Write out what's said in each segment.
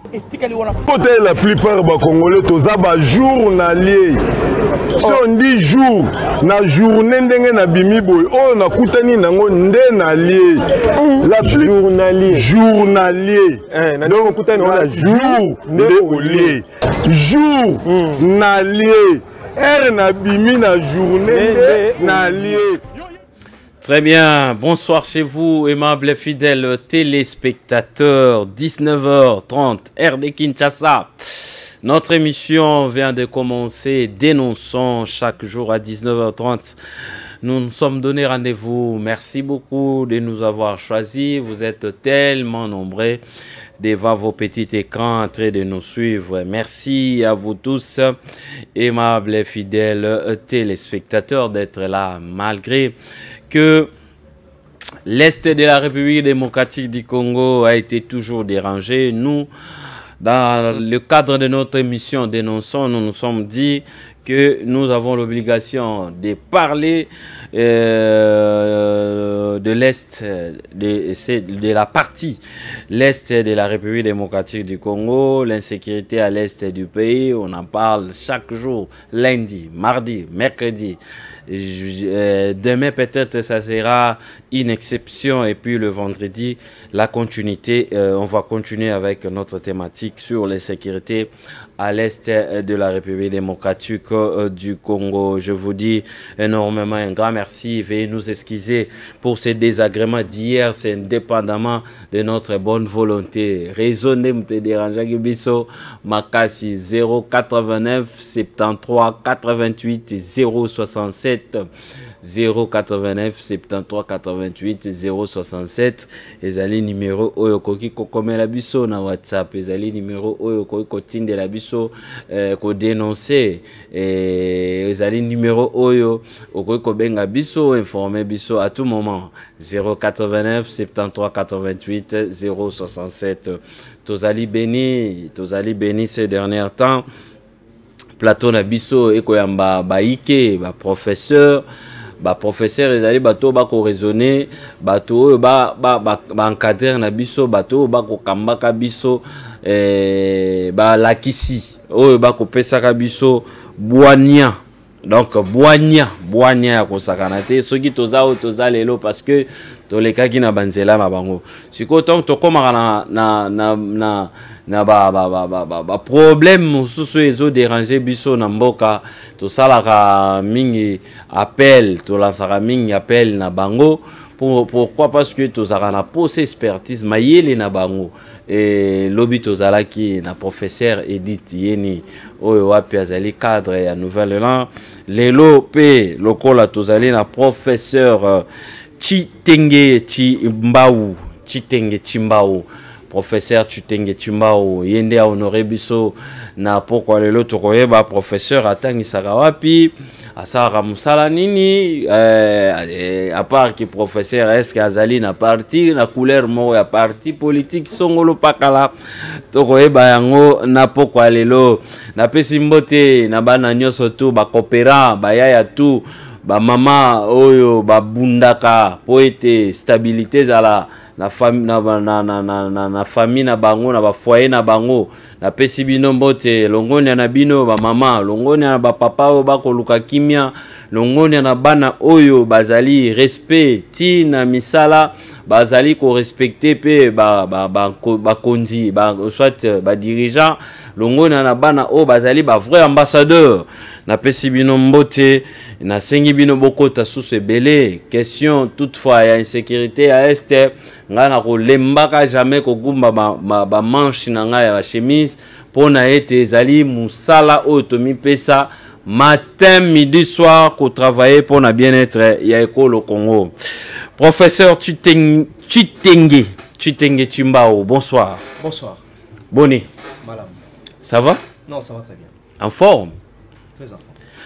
Côté la plupart des Congolais, tous les journaliers. Si on dit jour, na journée na bimi boy, on a koutani nango ndenalier. La journalier. Journalier. Donc koutani on a jour ndenalier. Jour nalier. Na bimi na journée nalier. Très bien, bonsoir chez vous, aimables et fidèles téléspectateurs, 19h30, RD Kinshasa. Notre émission vient de commencer, dénonçons chaque jour à 19h30. Nous nous sommes donné rendez-vous, merci beaucoup de nous avoir choisis, vous êtes tellement nombreux devant vos petits écrans en train de nous suivre. Merci à vous tous, aimables et fidèles téléspectateurs, d'être là malgré que l'Est de la République démocratique du Congo a été toujours dérangé. Nous, dans le cadre de notre émission Dénonçons, nous nous sommes dit que nous avons l'obligation de parler de l'Est, de la partie, l'Est de la République démocratique du Congo, l'insécurité à l'Est du pays. On en parle chaque jour, lundi, mardi, mercredi. Demain peut-être ça sera une exception et puis le vendredi la continuité, on va continuer avec notre thématique sur l'insécurité à l'est de la République démocratique du Congo. Je vous dis énormément un grand merci, veuillez nous excuser pour ces désagréments d'hier, c'est indépendamment de notre bonne volonté. Raisonnez me déranger biso makasi 089 73 88 067 089 73 88 067. Ezali numéro oyo koki kokomela biso na WhatsApp, ezali numéro oyo koki kotindela biso ko dénoncer, ezali numéro oyo okoki kobenga biso informer biso à tout moment 089 73 88 067. Tozali béni ces derniers temps. Plateau na biso ekoyamba baike ba professeur ezali bato ba ko raisonner, bato ba encadrer na biso, bato ba ko kambaka biso ba lakisi oyo ba ko pesaka biso boania. Donc boania ya kosakana te soki toza lelo parce que tolekaki na banzela na bango. Siko tant tokomaka na ba problème mosusu ezo déranger biso na mboka, tosalaka mingi appel, tolansaka mingi appel na bango. Pourquoi? Parce que tozaka na pose expertise mayele na bango. Et lobby tozalaki na professeur Edith Yeni oyo wapi azali cadre ya Nouvelle-Élan. Lelo pe lokola tozali na professeur Chitenge Chimbao. Professeur Chitenge Chimbao yende a honoré biso na pourquoi lelo tokoyeba professeur atangisaka wapi asara musala nini à part que professeur est-ce que azali na parti na couleur mo ya parti politique songolo pakala tokoyeba yango na pourquoi lelo na pesi mbote na bana nyoso tu ba coopéra ba yaya tu ba mama oyo ba bundaka po ete stabilité zala na famille na famille na bango na ba foyer na bango na pesi bino mbote longoni na bino ba mama longoni na ba papa oyo ba koluka kimia longoni na bana oyo bazali respect ti na misala bazali ko respecter pe ba konzi ba soit ba dirigeant longoni na bana oyo bazali ba vrai ambassadeur na pesi bino mbote na sengi bino bokota sous belé question toutefois ya insécurité à est ngana ko lembaka jamais ko gumba ba manche na nga ya chemise pona ete ezali musala otomi pesa matin midi soir ko travailler pour na bien-être ya école Congo. Professeur Chitenge Chimbao, bonsoir. Bonsoir. Bonne. Madame. Ça va? Non, ça va très bien. En forme? Très en forme.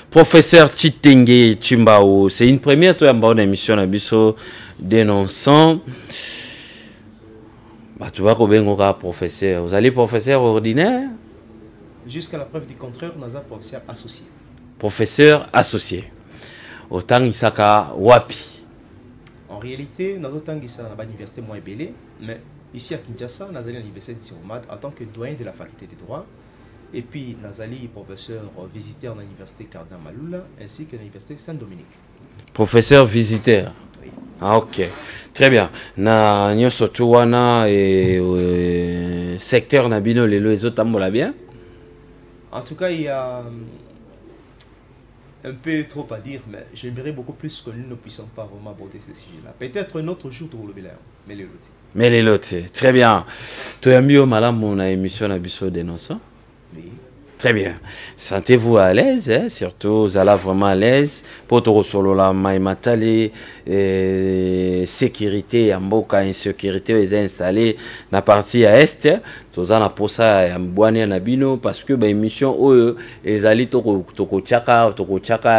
Professeur Chitenge Chimbao, c'est une première toi en émission à biso dénonçant. Bah tu vois combien professeur. Vous allez professeur ordinaire? Jusqu'à la preuve du contraire, nous avons professeur associé. Professeur associé. Autant Isaka Wapi. En réalité, nous avons à l'université moins belé, mais Ici à Kinshasa, Nazali à l'université de Siromad en tant que doyen de la faculté de droit. Et puis Nazali, professeur visiteur à l'université Cardinal Malula ainsi que l'université Saint-Dominique. Professeur visiteur. Oui. Ah, ok. Très bien. Na nyoso tu wana secteur na bino lelo ezotambola bien? En tout cas, il y a un peu trop à dire, mais j'aimerais beaucoup plus que nous ne puissions pas vraiment aborder ce sujet-là. Peut-être un autre jour pour le bilan, mais les lotis. Mais les lotis. Très bien. Tu as mis au malam mon émission à Bisso Dénonçant? Oui. Très bien. Sentez-vous à l'aise, hein? Surtout, vous allez vraiment à l'aise. Pour te recevoir la maïmatali, sécurité, amboka, insécurité, ils ont installé la partie à est. Tous en a pour ça, à Nabino, parce que bah, émission, ils allaient toko chaka,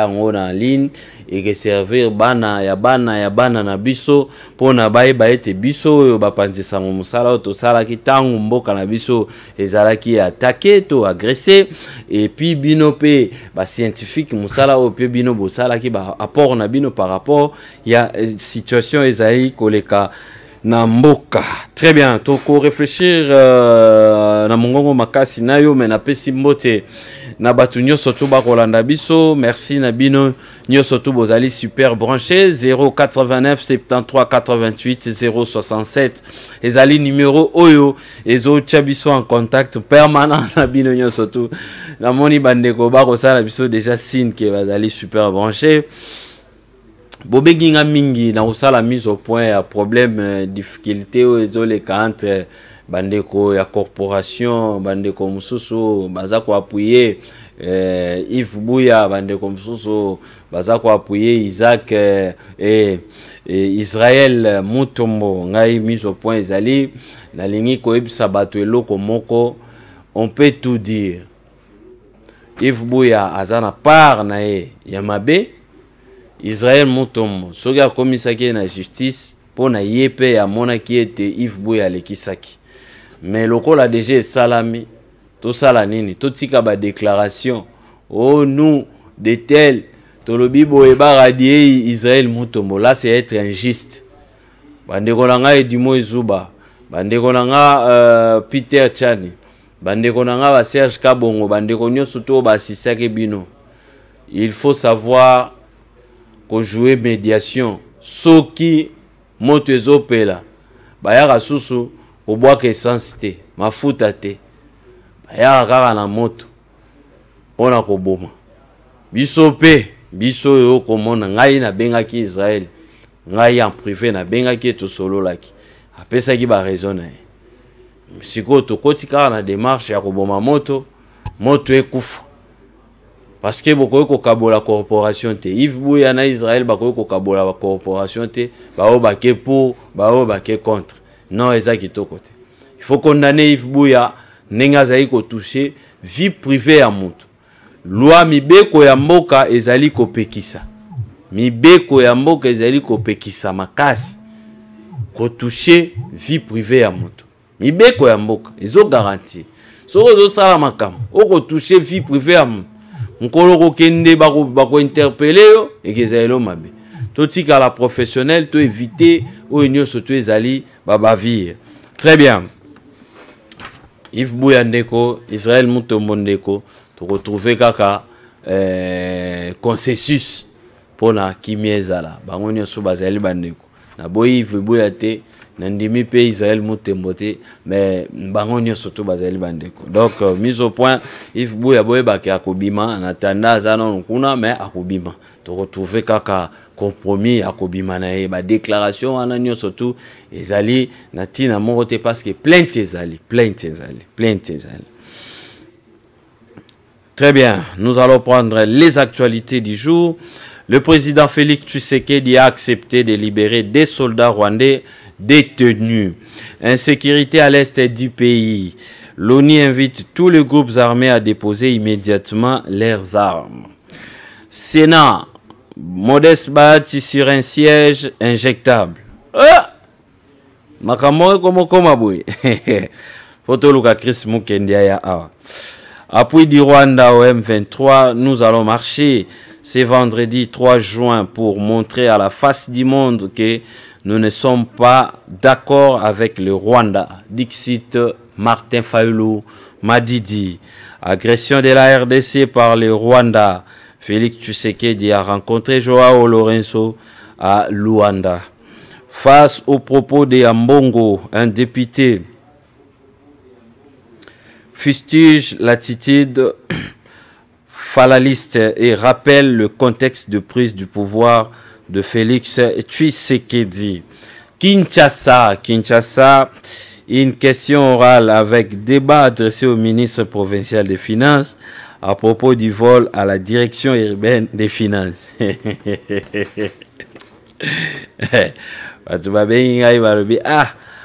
en ligne, et que servir bana, ya bana na biso, pour na bae baete biso, ba panzi sango musala, to sala ki tangu mboka na biso, ils allaient qui attaqué, to agressé, et puis bino pe, ba scientifique musala, ou pe bino bosala qui ba apport na bino par rapport, il y a situation Esaïe koleka na mboka. Très bien, toko réfléchir na mongongo makasi na yo mais na pesi mbote na batu nyoso to ba kolanda biso. Merci na bino nyoso to bozali super branché 089 73 88 067 ezali numéro oyo ezo chabiso en contact permanent na bino nyoso to na moni bandeko ba ko sala biso déjà signe que bazali super branché. Bobeginga mingi na usala mise au point ya problème difficulté ezoleka entre bandeko ya corporation bandeko mususu baza ko appuyer Yves Bouya bandeko mususu baza ko appuyer Isaac et Israël Mutombo ngai mise au point ezali na lingi ko ebisa bato eloko moko on peut tout dire. Yves Bouya azana part na ya mabe Israël Mutombo soki akomisaki na justice pour na yepe ya mona ki ete Yves Bouya lekisaki mais lokola déjà salami to sala nini to tika ba déclaration oh nous de tel tolobi boye ba radier Israël Mutombo là c'est être injuste bandeko nanga Edimo Izuba bandeko nanga Peter Chani bandeko nanga ba Serge Kabongo bandeko nyoso to ba sisaki bino il faut savoir ko jouer médiation soki moto ezopela bayaka susu obwaka essence te mafuta te bayaka kaka na moto pona koboma biso pe biso yo komona ngai na bengaki Israël ngai en privé na bengaki to sololaki apesaki ba raison na siko to kotika na démarche ya koboma moto ekufa. Parce que beaucoup de kabola corporation te Yves Bouya na Israël beaucoup de kabola corporation te bao baké pour bao baké contre non ezaki to côté il faut condamner Yves Bouya nenga zai ko toucher vie privée ya mutu loi mibeko ya mboka ezali ko pekisa mibeko ya mboka ezali ko pekisa makasi ko toucher vie privée ya mutu mibeko ya mboka ezo garantie soko zo sala makam oko toucher vie privée ya mutu Nkolo kende bako interpeller yo ekezelo mabe to tika la professionnel to éviter o union surtout ezali babavir. Très bien. Yves Bouya ndeko Israël Mutombo ndeko to retrouver kaka consensus pona kimiezala bango nyoso bazali bandeko na boyi Yves Bouya te nandimi pe Israël Mutombo te mais bango nyoso to bazali bandeko donc mise au point Yves Bouya boye baki akobima na tanda zana nkuna mais akobima to retrouver kaka compromis akobima na ba déclaration wana nyoso to ezali na tina moko te parce que plainte ezali. Très bien, nous allons prendre les actualités du jour. Le président Félix Tshisekedi a accepté de libérer des soldats rwandais détenus. Insécurité à l'est du pays. L'ONU invite tous les groupes armés à déposer immédiatement leurs armes. Sénat, Modeste bâti sur un siège injectable. Makamore comme boy. Photo Luka Chris Mukendia ya awa. Appui du Rwanda au M23, nous allons marcher ce vendredi 3 juin pour montrer à la face du monde que nous ne sommes pas d'accord avec le Rwanda. Dixit Martin Fayulu Madidi. Agression de la RDC par le Rwanda. Félix Tshisekedi a rencontré Joao Lorenzo à Luanda. Face aux propos de Ambongo, un député fustige l'attitude falaliste et rappelle le contexte de prise du pouvoir de Félix Tshisekedi. Kinshasa, une question orale avec débat adressé au ministre provincial des Finances à propos du vol à la direction urbaine des Finances.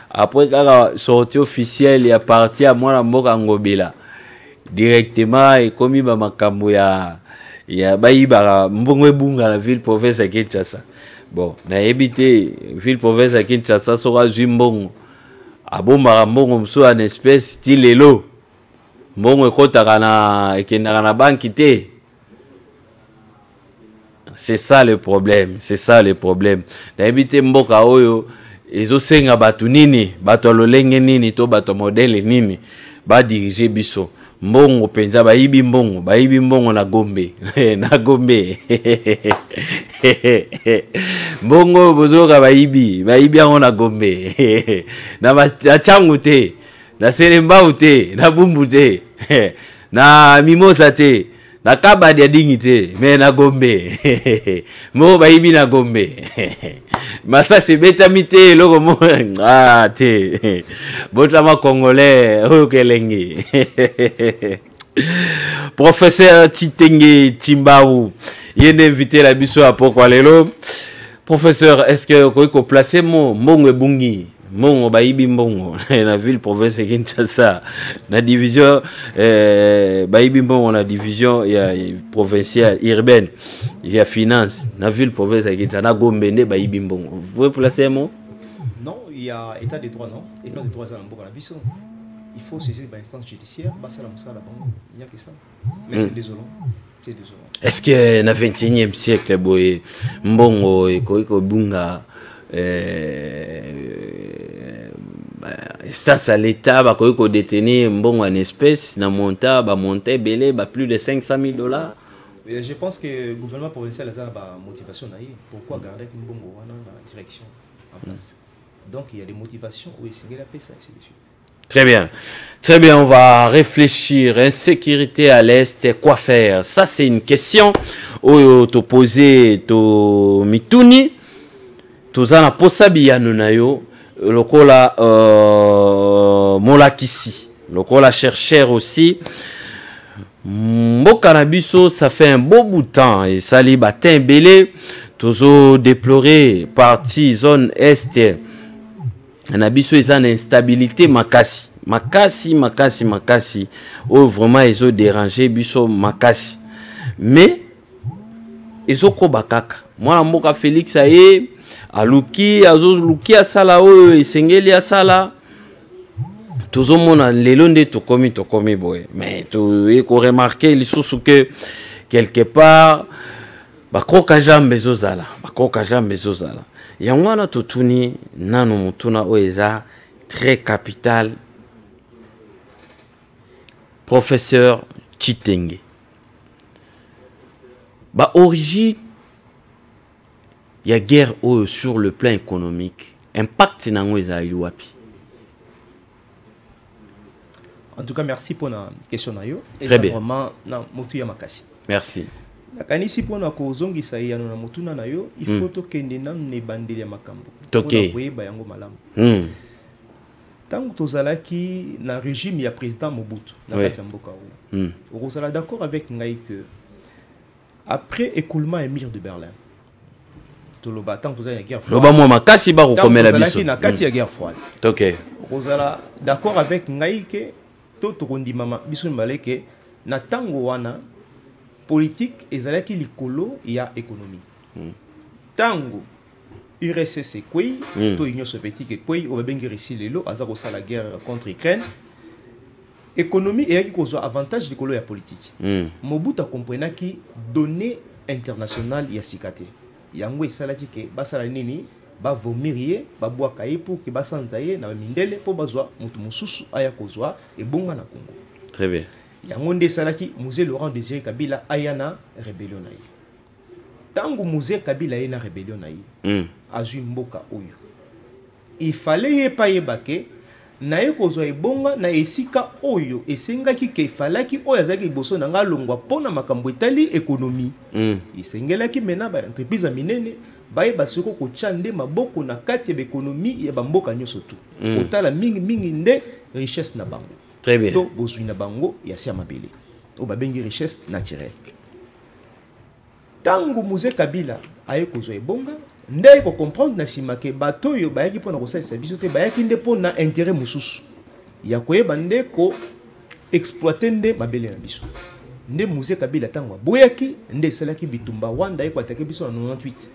Après la sortie officielle, il y a parti à moi la Ngobila. Directement, et comme il m'a mbongwe la ville province à Kinshasa. Bon, na habité ville province à Kinshasa sera Zimbongo. Abomba mbongo mso en espèce style lelo. Mbongo ekotaka na ekendaka na banki te. C'est ça le problème, c'est ça le problème. Na habité mboka oyo ezosenga batu nini, batu lolenge nini to batu modèle nini ba diriger biso. Mbongo penza baibi mbongo na Gombe na Gombe mbongo bozoka baibi yango na Gombe na changu te na Seremba te na Bumbu te na Mimosa te na Kabadi ya dingi te me na Gombe mo baibi na Gombe masa se betamite loko mo te botama congolais oyo kelengi. Professeur Chitenge Chimbaou yene invité la biso à pourquoi lelo. Professeur, est-ce que vous pouvez placer mbongo ebungi mbongo baibi mbongo na ville province de Kinshasa na division baibi mbongo na division ya provinciale urbaine il y a finance na ville province de Kinshasa na Gombe ne baibi mbongo. Vous pouvez placer mo? Non, il y a état de droit, non? État de droit ça na mbongo na biso. Il faut saisir l'instance judiciaire, passer la moussa là-bas. Il n'y a que ça. Mais c'est désolant. C'est désolant. Est-ce que na 21e siècle boye mbongo eko bunga ça à l'état ba ko détenir mbongo en espèces na monta ba monter belé ba plus de $500,000. Je pense que le gouvernement provincial a une motivation. Pourquoi garder mbongo dans la direction en place? Donc il y a des motivations où il s'est la paix, ça, et ainsi de suite. Très bien. Très bien, on va réfléchir. Insécurité à l'Est, quoi faire? Ça, c'est une question où tu posé to mituni. Tu zana posabi ya nunayo. Lokola molakisi. Lokola chercheur aussi. Mboka na biso, ça fait un beau bout de temps. Et ça li batin belé. Toujours déploré partie zone Est. On a biso une instabilité makasi. Makasi. Oh, vraiment, ils ont dérangé biso makasi. Mais, ils ont bakaka. Moi, mboka Félix aye, aluki, azouluki asala, oh, esengeli asala. Toujours mon lelonde to komi boy. Mais, tu eko remarqué, les sous que, quelque part, bakoka jambe zozala. Yangwana totuni nano mutuna oeza très capital. Professeur Chitenge. Ba origine ya guerre sur le plan économique. Impact nango eza yuapi. En tout cas, merci pour la question nayo. Très bien. Vraiment na motu ya makasi. Merci. Nakanisi pona ko zongisa ya na motuna na yo il faut to kende na ne bandeli ya makambo. Toke. Ba yango malamu. Tant que tozalaki na régime ya président Mobutu na kati ya mboka o. Ozala d'accord avec ngai que après écoulement du mur de Berlin. Toloba tant que tozala ya guerre froide. Loba mo makasi ba ko komela biso. Tozalaki na kati ya guerre froide. OK. Ozala d'accord avec ngai que to tokondima biso mbaleke na tango wana politique ezalaki likolo ya économie. Tango URSS kwei to Union soviétique kwei o bengi Russie lelo azako sala guerre contre Ukraine. Économie et qui cause avantage likolo ya politique. Mobutu comprenaki données internationales ya sikate. Yango esalaki ke basala nini ba vomir ye ba boaka ye pour que ba sanza ye na mindele po bazwa mutu mususu aya kozwa ebonga na Congo. Très bien. Yango nde salaki musée Laurent Désiré Kabila aya na rébellion na ye. Tango musée Kabila ye na rébellion na ye. Azui mboka oyo. Il fallait ye pa yebake na ye kozwa ebonga na esika oyo esengaki ke falaki oyo azaki boso na ngalongwa pona makambo etali économie. Esengelaki mena ba entreprise minene baye basiko ko chande maboko na kati ya économie ya bamboka nyoso tu. Otala mingi nde richesse na bango. Très bien. To bozwi na bango ya sia mabele. O babengi richesse naturelle. Tango musée Kabila aye kozwa ebonga ndai ko comprendre na simake bato yo bayaki pona ko salisa biso te bayaki nde pona intérêt mususu ya koyeba nde ko exploiter nde mabele na biso nde musée Kabila tango boyaki nde salaki bitumba wanda ko atake biso na 98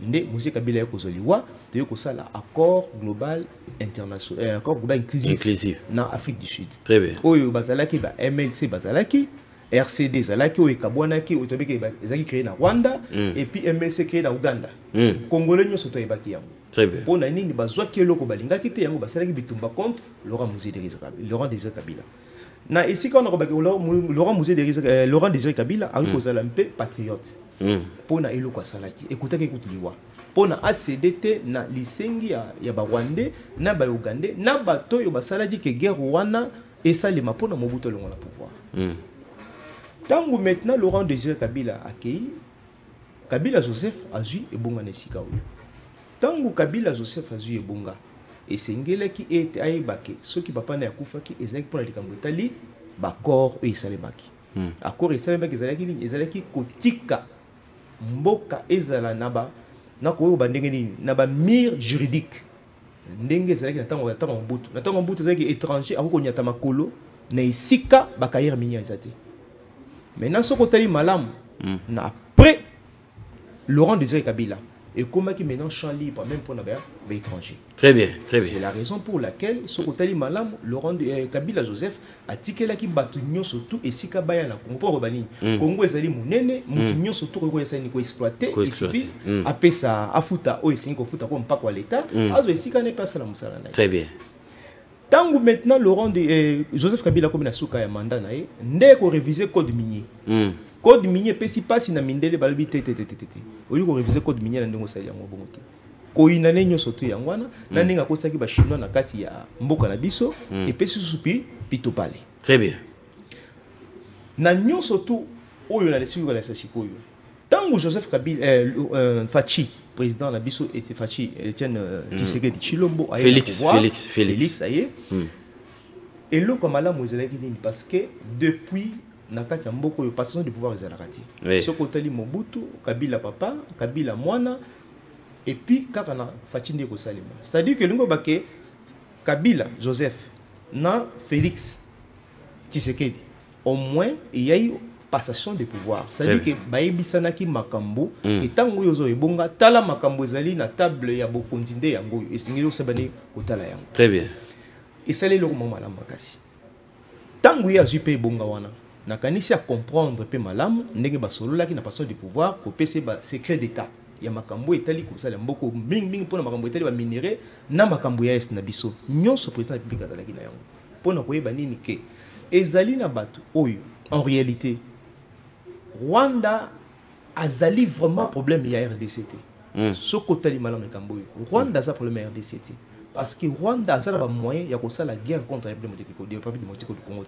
nde musée Kabila ko zoliwa te ko sala accord global international accord global inclusif na Afrique du Sud. Très bien. Oyo bazalaki ba MLC bazalaki RCD zalaki oyo kabwanaki otobeke ezaki créé na Rwanda et puis MLC créé na Uganda. Congolais nyo soto ebaki yango. Très bien. Pona nini bazwaki eloko balingaki te yango basalaki bitumba contre Laurent Désiré Kabila. Na esika on robaki Laurent Désiré Kabila a kozala mpe patriote. Pona eloko asalaki ekutaki ekutuliwa. Pona ACDT na lisengi ya ba Rwandais na ba Ugandais na bato yo basalaki ke guerre wana esalema pona Mobutu longo la pouvoir. Tango maintenant Laurent Désiré Kabila accueilli Kabila Joseph azui ebonga na sika oyo. Tango Kabila Joseph azui ebonga esengelaki ete ayebake soki papa na yakufaki ezalaki pona likambo etali bakor oyo esalemaki. Accord esalemaki ezalaki kotika mboka ezala naba na ko bandenge nini na ba mire juridique ndenge ezalaki na tango Mobutu. Na tango Mobutu ezalaki étranger akokonyata makolo na esika bakayira minya ezate. Maintenant, ce côté malam, après Laurent Désiré Kabila, et comment qui maintenant champ libre, même pour les étrangers. Très bien, très bien. C'est la raison pour laquelle ce côté malam, Laurent Kabila Joseph a tiqué là qui battu surtout et si Kabaya na Congo pour Robani. Congo est allé mounene, moutinho surtout qu'on essaie de exploiter, il suffit après ça à fouta, oh c'est qu'on fouta comme pas quoi l'État, alors si qu'on n'est pas ça la moussala. Très bien. Tango maintenant Joseph Kabila comme na souka ya mandat na ye ndé ko réviser code minier. Code minier pesi pasi na mindele balobi tete. Oyo ko réviser code minier na ndongo sali yango bongo te. Ko inane nyoso to yangwana na ndinga ko saki ba chinois na kati ya mboka na biso et pesi supi pito pale. Très bien. Na nyoso to oyo na lesi ko la sasikoyo. Tango Joseph Kabila Fachi président la biso et Fachi Etienne Tshisekedi Chilombo Félix aye et lo comme la mozelaki nini parce que depuis nakati ya mboko yo passation de pouvoir ezalakati so kotali Mobutu Kabila papa Kabila mwana et puis kaka na Fachi ndeko salima c'est-à-dire que lingo bake Kabila Joseph na Félix Tshisekedi au moins il y a eu passation de pouvoir. C'est-à-dire que bayebisanaki makambo et tango yozo ebonga tala makambo ezali na table ya bokondinde yango esingeli osabani kotala yango. Très bien. Et ça le moment malamu makasi. Tango ya zupe ebonga wana nakanisi a comprendre pe malamu ndenge basololaki na passation de pouvoir ko pese ba secret d'état ya makambo etali ko sala mboko mingi pona makambo etali ba minéraux na makambo ya est na biso. Nyonso président public azalaki na yango. Pona koyeba nini ke ezali na bato oyo en réalité Rwanda azali vraiment problème ya RDCT. Ce côté malam Kamboyo. Rwanda a problème ya RDCT parce que Rwanda a un moyen ya kosa la guerre contre la République démocratique du Congo.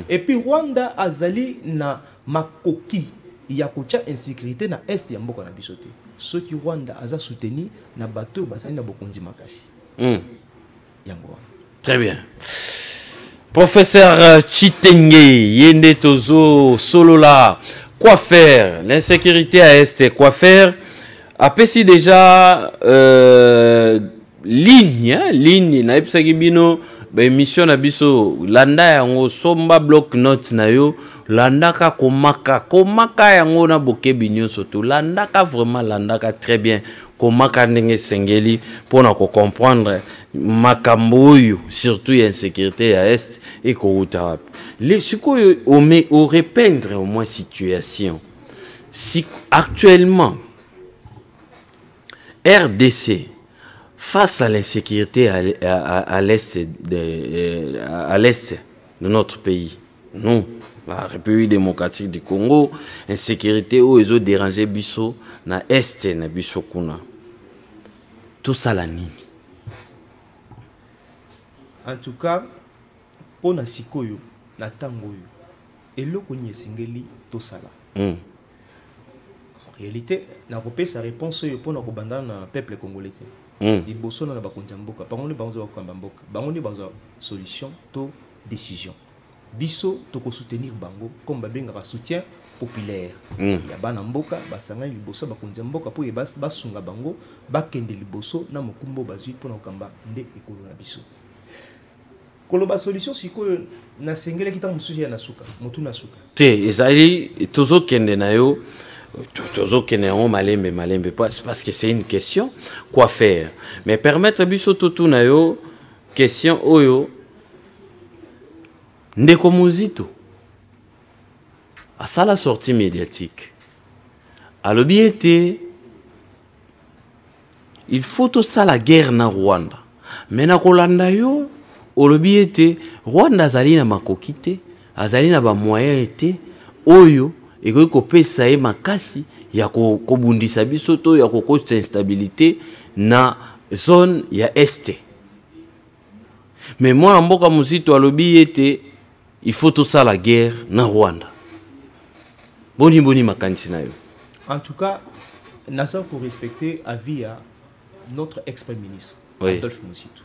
Et puis Rwanda azali na makoki ya kocha insécurité na est ya mboka na bisoté. Ce qui Rwanda aza soutenu na bateau basali na bokonzi makasi. Yango. Très bien. Professeur Chitenge Yende Tozo Solola. Quoi faire? L'insécurité à Est, quoi faire? Après, si déjà ligne, na epsaki bino ba émission na biso landa yango somba block note na yo landaka komaka yango na bokebi nyonso to landaka vraiment landaka très bien komaka ndenge sengeli pona ko comprendre makambo oyo surtout ya insécurité ya Est et ko uta les sikoyo au repeindre au moins situation si actuellement RDC, face à l'insécurité à l'est de notre pays, nous, la République démocratique du Congo, insécurité où ils ont dérangé Bisso, na est na Bisso kuna. Tout ça la nini. En tout cas, pour na sikoyo, na tangoyo, et le konye singeli tout ça là. En réalité, na repé sa réponse pour na kobanda na peuple congolais. Il bosso na bakonza mboka, bango banzo bakamba mboka, bango banzo solution to décision. Biso to ko soutenir bango comme babenga soutien populaire. Ya bana mboka basanga liboso bakonza mboka po basunga bango bakende liboso na mokumbo bazui pour na kamba nde ekolo na biso. Koloba solution siko na sengele kita musuji ya nasuka mutu nasuka te ezali tozo kende na yo tozo kende en malembe parce que c'est une question quoi faire mais permettre biso tout na yo question oyo ndeko muzito à ça la sortie médiatique alobi ete il faut tout ça la guerre na Rwanda mais na kolanda yo olobi ete Rwanda azali na makoki te azali na ba moyen ete oyo ekoki kopesa ye makasi ya kobundisa biso to ya kokosa instabilité na zone ya este mais moi mboka muzito alobi ete il faut tout ça la guerre na Rwanda boni makanisi na yo. En tout cas nasa pour respecter avis à notre ex-premier ministre Adolphe Muzito.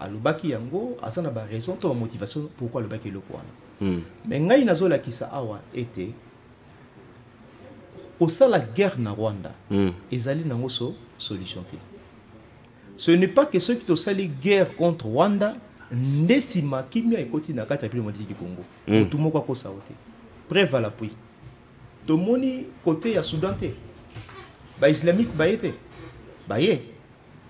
Alobaki yango asana ba raison to motivation pourquoi alobaki le quoi. Mais ngai nazola kisa awa était au ça la guerre na Rwanda ezali nango solution te. Ce n'est pas que ceux qui ont sali guerre contre Rwanda ndesima kimia ekoti na kati ya pili modi du Congo. Tout moko ko saote. Preuve à l'appui. To moni côté ya Soudan te. Ba islamiste ba yete. Ba ye.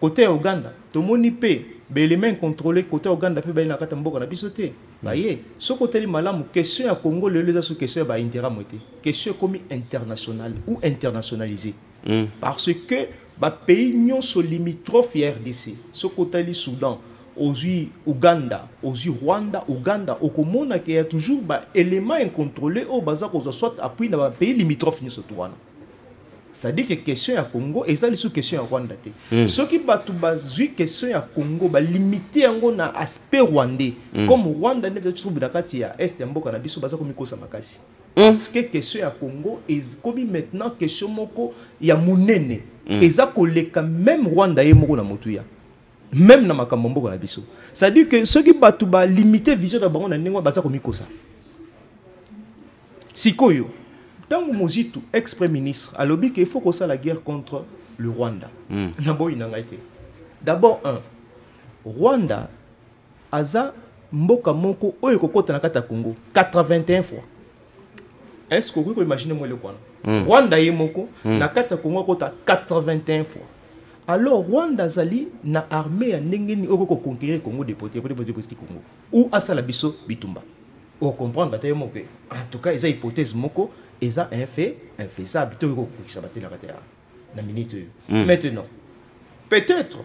Côté Ouganda, to moni pe l'élément contrôlé côté Ouganda pe ba na kata mboka na biso te. Ba ye. So côté li malamu question ya Congo le les sur question ba intérêt moté. Question comme international ou internationalisé. Parce que ba pays nyon so limitrophe RDC. So côté li Soudan, aux Ouganda, aux Rwanda, Ouganda, au Komona qui y a toujours ba élément incontrôlé au bazar qu'on soit appui dans ba pays limitrophe ni surtout wana. Ça dit que question à Congo et ça les sous question à Rwanda te. Ce qui ba tout bazui question à Congo ba limiter ngo na aspect rwandais comme Rwanda ne peut trouver na kati ya est mboka na biso bazar komiko sa makasi. Parce que question à Congo est comme maintenant question moko ya munene et ça koleka même Rwanda ye moko na motuya. Même na makambo mboka na biso. Ça dit que ce qui ba tout ba limiter vision da bango na ndengwa bazar komiko sa. Sikoyo tant que Muzito, ex-premier ministre, a lobby qu'il faut qu'on fasse la guerre contre le Rwanda. D'abord, Rwanda, Aza, Mboka Moko, Oyo Kokota na kata Congo, 81 fois. Est-ce que vous imaginez moi le Rwanda? Rwanda et Moko, na kata Congo kota 81 fois. Alors, Rwanda Zali, na armée à Nengeni, Oko conquérir Congo déporté, Congo. Ou Asa la Bisso, Bitumba. On comprend, en tout cas, ils ont hypothèse Moko. Et ça un fait ça maintenant peut-être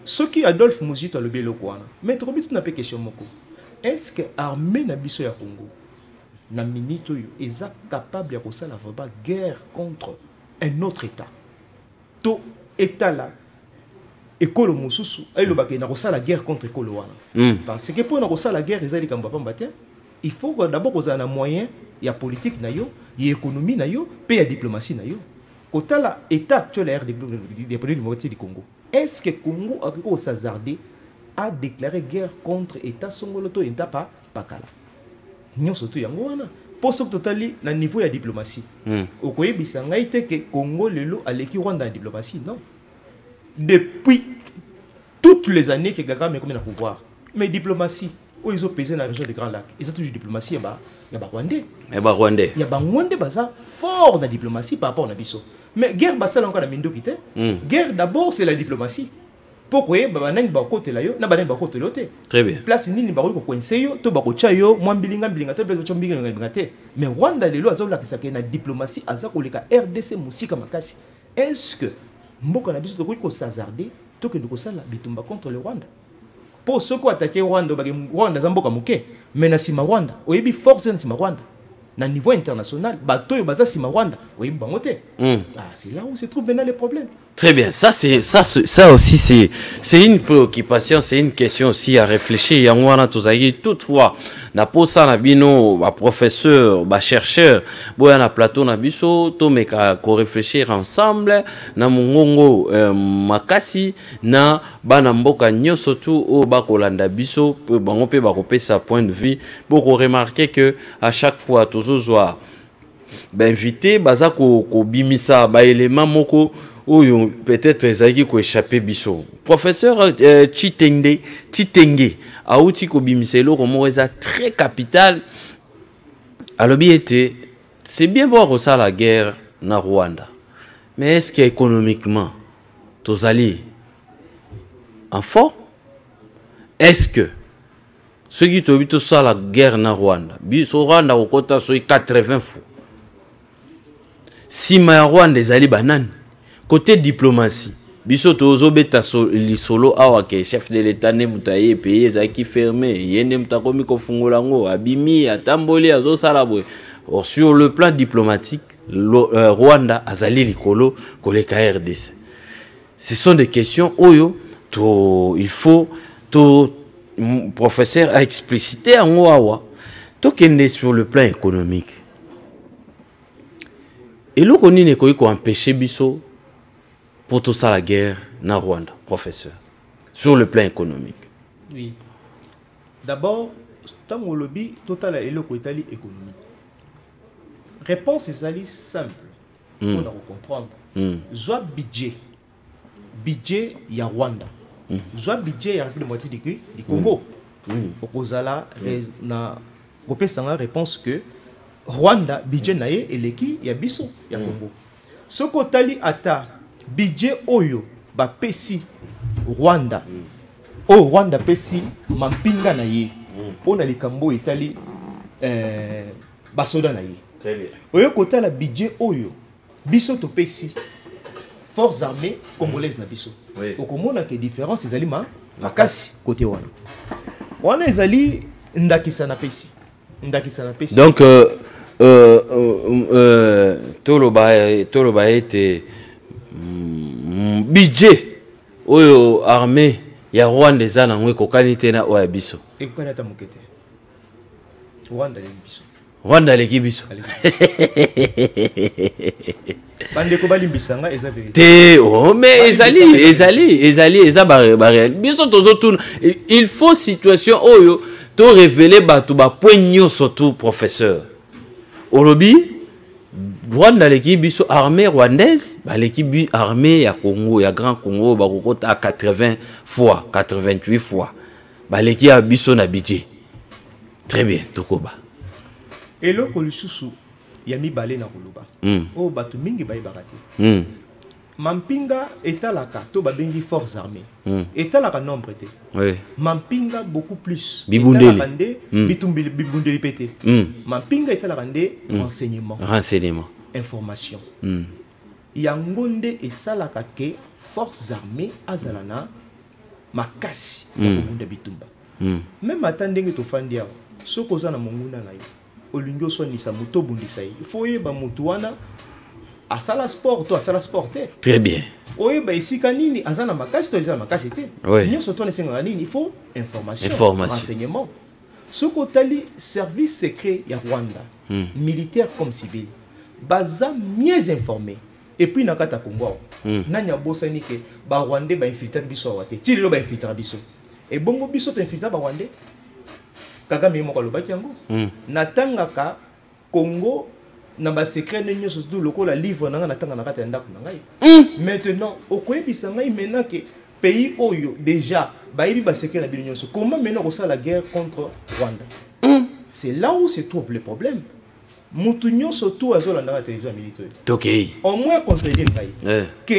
ce qui Adolphe Muzito le belo quoi mais trop vite n'a pas question moko est-ce que armée na biso ya Congo na minute yo est capable ya kosala vraiment guerre contre un autre état to état là ekolo mususu ay lo bakena na kosala guerre contre ekolo wana parce que pour na kosala guerre ezali kamba pamba te il faut d'abord qu'on ait un moyen, il y a politique, il y a économie, il y a diplomatie. Quand la état actuel des pays du Congo, est-ce que le Congo a s'hazardé à déclarer guerre contre l'État Songoloto et l'État Pakala? Nous surtout Yangoana. Pour ce total, le niveau de diplomatie. Au Koye Bissanga était que Congo lelo a l'équipe Rwanda en diplomatie, non? Depuis toutes les années que Gaga met comme un pouvoir, mais diplomatie. Où ils ont pesé dans la région des Grands Lacs. Ils ont toujours diplomatie. Il y a Rwandais. Il y a Rwandais fort dans la diplomatie par rapport à Nabiso. Mais guerre basale encore la mindo quitté. Guerre d'abord c'est la diplomatie. Pourquoi banan ba côté là yo na banan ba côté l'autre. Très bien. Place nini ba ko coincer yo to ba ko chayo moi bilinga to ba ko bilinga te. Mais Rwanda lelo azola que ça que na diplomatie azako leka RDC musika makasi. Est-ce que mboka na biso tokoki ko s'hasarder to ke ndoko sala bitumba contre le Rwanda. Pour ceux qui attaqué Rwanda, Rwanda zamboka muke, mais na sima Rwanda, oyebi force na sima Rwanda. Na niveau international, bateau baza sima Rwanda, oyebi bangote. Ah, c'est là où se trouve maintenant les problèmes. Très bien, ça aussi c'est une préoccupation, c'est une question aussi à réfléchir. Yangwana tozaki toutefois na posa na bino ba professeur, ba chercheur, boya na plateau na biso to meka ko réfléchir ensemble na mongongo makasi na bana mboka nyoso tu o ba kolanda biso bango pe ba kopesa point de vue pour remarquer que à chaque fois tozozwa ba invité baza ko bimisa ba élément moko ou peut-être ezaki ko échapper biso. Professeur Chitenge auti ko bimiselo comme ça très capital. Alobi était c'est bien voir ça la guerre na Rwanda. Mais est-ce qu'économiquement tozali en fort? Est-ce que ceux qui tobi to ça la guerre na Rwanda, biso Rwanda au kota so 80 fou. Si ma Rwanda ezali banane côté diplomatie, biso tozo beta solo awa ke chef de l'état ne mutaye pays ezaki fermé, yene mutakomi ko fungola ngo abimi atamboli azo salabwe. Or sur le plan diplomatique, Rwanda azali likolo koleka RDC. Ce sont des questions oyo il faut professeur a explicité en awa to kende sur le plan économique. Et lo koni ne ko empêcher biso pour tout ça la guerre na Rwanda, professeur, sur le plan économique. Oui. D'abord, tant que lobby total et le côté économique. Réponse est simple pour nous comprendre. Soit budget il y a Rwanda. Soit budget il y a la moitié du Congo. Au Kozala na repensant la réponse que Rwanda budget naie et l'équipe il y a biso il y a Congo. Ce côté ata budget oyo ba pesi Rwanda Rwanda pesi mampinga na ye pona likambo itali basoda na ye très bien oyo kota la budget oyo biso to pesi forces armées congolaises na biso okomona que différence ezali makasi côté wana ezali ndakisa na pesi donc toloba ete budget oyo armée ya Rwanda eza na ngwe kokani te na oya biso ekana ta mukete Rwanda leki biso bande ko balimbisanga eza vérité te mais ezali eza ba biso tozo il faut situation oyo to révéler batu ba point nyonso tout professeur olobi Rwanda l'équipe biso armée rwandaise, l'équipe armée ya Congo, ya Grand Congo, ba kokota 80 fois, 88 fois. L'équipe a biso na budget. Très bien, tokoba. Et le kolususu yami balé na koloba. Oh batu mingi bayi barati. Mampinga etalaka to babengi forces armées. Etalaka nombre te. Oui. Mampinga beaucoup plus. Bibundeli. Bibundeli pété. Mampinga etalaka nde renseignement. Information. Yangonde et salaka ke forces armées azalana makasi bakunda bitumba. Même attendenge to fandia soko za na monguna na yo. Olingo so ni sa moto bundisa yi. Il faut yeba mutu wana asala sport to asala sporté. Très bien. Oyeba isika nini azana makasi to azana makasi te. Nyoso to na senga nini il faut information. Renseignement. Soko tali service secret ya Rwanda, militaire comme civil. Baza mieux informé et puis nakata Congo nanya bosani ke ba Rwandais ba infiltrer biso wate ti lelo ba infiltrer biso et bongo biso to infiltrer ba Rwandais Kagame mo ko lobaki yango natangaka Congo na ba secret nenyo surtout lokola livre nanga natanga nakata ya ndako nangai maintenant okoyebisa ngai maintenant que pays oyo déjà ba yebi ba secret na bilonyo so comment maintenant ko ça la guerre contre Rwanda c'est là où se trouve le problème. Moutounion surtout à la télévision militaire. Ok. Au moins contredire que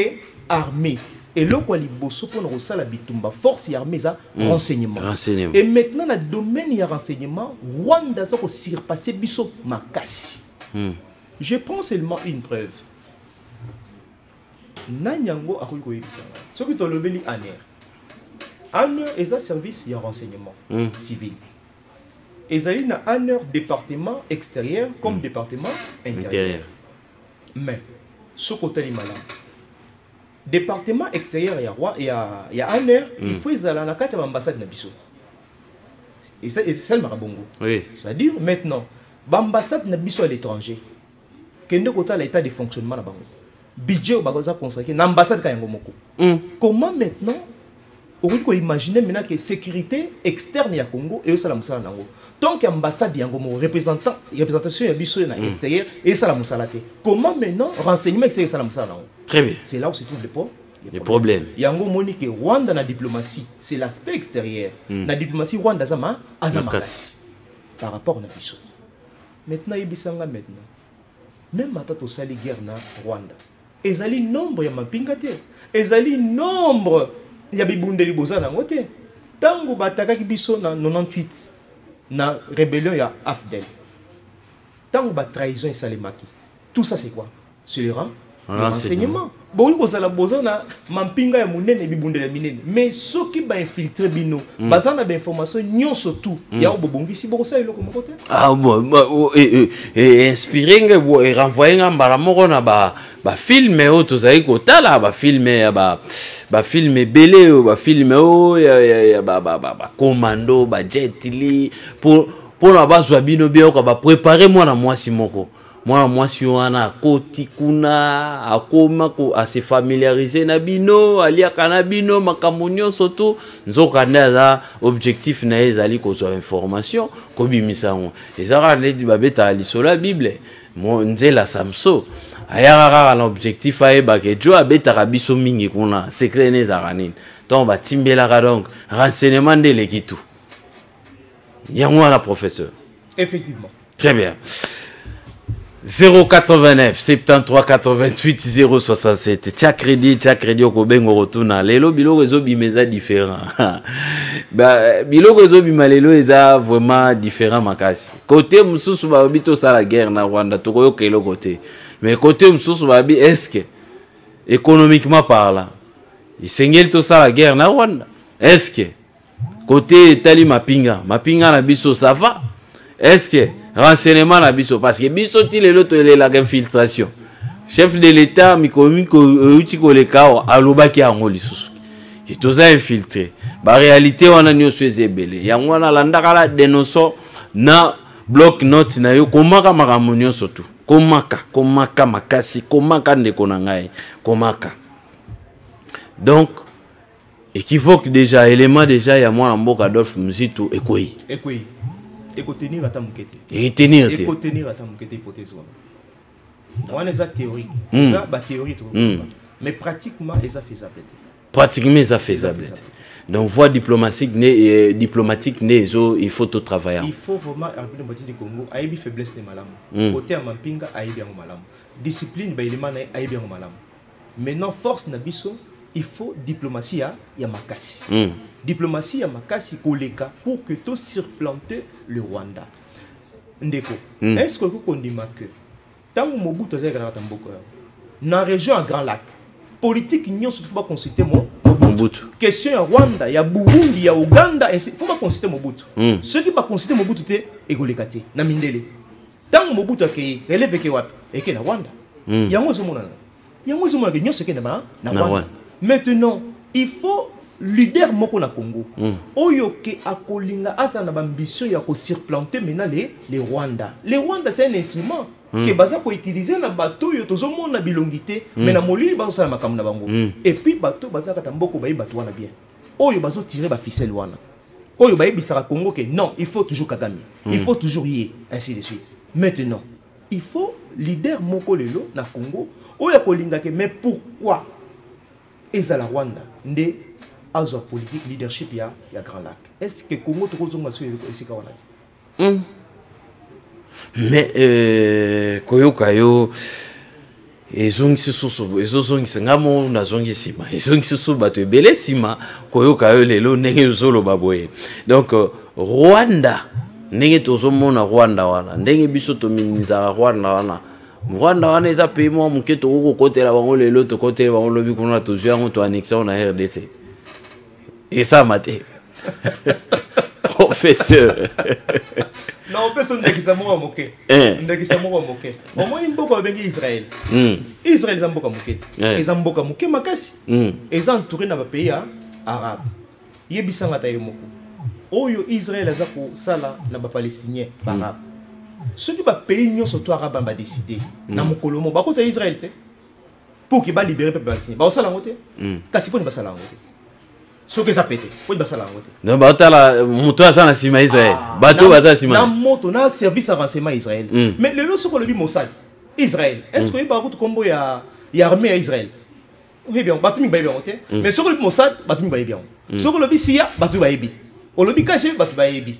armée et le quoi liboso pour nous la bitumba force armée ça renseignement. Et maintenant le domaine il y a renseignement Rwanda ça ko surpasser biso makasi. Je prends seulement une preuve. nanyango akoki koyebisa nga soki tolobeli ANER ANER eza service ya renseignement civil ezali na ANER département extérieur comme département intérieur mais soki otali malamu département extérieur ya ANER il faut ezala na kati ya ambassade na biso et ça c'est marabongo c'est-à-dire maintenant l'ambassade na biso à l'étranger kende kota l'état de fonctionnement na bango budget bakoza consacrer na ambassade ka yango moko comment maintenant on peut imaginer maintenant que sécurité externe ya Congo et ça la musala nango tant que ambassade yango mo représentation ya biso na extérieur et ça la musala te comment maintenant renseignement extérieur ça la musala nango très bien c'est là où se trouve les problèmes yango monique Rwanda na diplomatie c'est l'aspect extérieur na diplomatie Rwanda azama par rapport na biso maintenant yebisanga maintenant même ata to sali guerre na Rwanda ezali nombre ya mapinga te ezali nombre ya bibundeli boza nango te tango batakaki biso na 98 na rébellion ya AFDEL tango ba trahison esalemaki tout ça c'est quoi c'est le renseignement bon kozala boza na mampinga ya munene bibundeli minene mais soki ba infiltrer bino bazana ba information nyonso tout ya obobongisi bokosa eloko moko te ah bon inspiring et renvoyer ngambala moko na ba film o tozali kotala ba film ya ba film belé ba film o ya ba commando ba jet li pour na bazwa bino bien ko ba préparer moi na mwasi moko moi mwasi wana akoti kuna akoma ko se familiariser na bino alia kana bino makambo nyonso tu nzoka ndaza objectif na ezali ko zo information ko bimisa ngo ezaka ndedi babeta lisola bible mo nzela samso ayaka na objectif ayeba ke jo abeta biso mingi kuna secret nezaka nini donc batimbelaka donc renseignement de l'équitu yango na professeur effectivement très bien 089 73 88 067 chaque crédit au bengo retourna lelo biloko ezobimeza différent ba biloko ezobima lelo eza vraiment différent makasi côté mususu ba bito sala guerre na Rwanda tokoyoka elo côté mais côté mususu ba bi est-ce que économiquement parlant isengeli to sala guerre na Rwanda est-ce que côté tali mapinga na biso ça va est-ce que renseignement na biso parce que biso ti lelo to la infiltration chef de l'état mikomiko uti ko le kao alobaki yango lisusu ki toza infiltré ba réalité wana nyonso ezebele yango wana landaka la dénonçant na bloc note na yo komaka makambo nyonso tu komaka makasi komaka ndeko na ngai komaka donc équivoque déjà élément déjà ya mwana mboka Adolphe Muzitu ekoi et contenir à ta mouquette. Et tenir à ta mouquette hypothèse. On a théorique. Ça, théorie, mais pratiquement, c'est faisable. Pratiquement, c'est faisable. Donc, voie diplomatique, il faut tout travailler. Il faut vraiment, la République du Congo, il y a une faiblesse de malam. Côté à Mampinga, il y a bien malam. Discipline, il y a bien malam. Maintenant, force nabiso, il faut diplomatie à Yamakasi. Diplomatie à Makasi koleka pour que tu surplanter le Rwanda. Ndeko, est-ce que vous condamnez que tant que Mobutu a été dans la région à Grand Lac, politique n'y a pas consulter Mobutu. Question à Rwanda, il y a Burundi, il y a Ouganda, il faut pas consulter Mobutu. Ceux qui ne consulter Mobutu, c'est Egolekate, na Mindele. Tant que Mobutu a relevé que Wap, et que na Rwanda, il y a un monde. Il y a un monde qui n'y a ce qui est na Rwanda. Maintenant, il faut leader moko na Congo. Oyo ke akolinga asa na ambition ya ko surplanter maintenant les Rwanda. Les Rwanda c'est un instrument que baza ko utiliser na bateau yo tozo mona bilongité mais na molili bazo sala makambo na bango. Et puis bateau baza kata mboko bayi bateau wana bien. Oyo bazo tirer ba ficelle wana. Oyo bayi bisara Congo que non, il faut toujours Kagame. Il faut toujours y ainsi de suite. Maintenant, il faut leader moko lelo na Congo. Oyo kolinga ke mais pourquoi ezala Rwanda nde azo politique leadership ya Grand Lac. Est-ce que Congo tozonga so esika wana ti? Mais koyoka yo ezongisi susu ezozongisa ngamo nazongisi sima ezongisi susu bato ebele sima koyoka yo lelo ndenge zolo baboye. Donc Rwanda ndenge tozomona Rwanda wana ndenge biso tominza Rwanda wana Rwanda wana eza pays mo muke to ko côté la bango lelo to côté bango lobi kuna to zwa on to annexion na RDC. Et ça maté. Professeur. Non, personne ne kisa mo moke. Ndaki sa mo moke. Au moins mboka bengi Israël. Israël za mboka moke. Eza mboka moke makasi. Eza entouré na ba pays arabe. Yebisanga ta yemoko. Oyo Israël aza ko sala na ba palestinien arabe. Ceux qui va payer nous surtout arabe va décider na mokolo mo ba ko Israël te pour qu'il va libérer peuple palestinien ba osala ngote kasi po ni basala ngote so que ça pété po ni basala ngote non ba otala moto asa na sima Israël bato baza sima na moto na service à renseignement Israël mais le lo soko le bi Mossad Israël est-ce que ba ko kombo ya armée à Israël oui bien bato mi ba bien ngote mais soko le bi Mossad bato mi ba bien soko le bi Sia bato ba yebi o le bi caché bato ba yebi.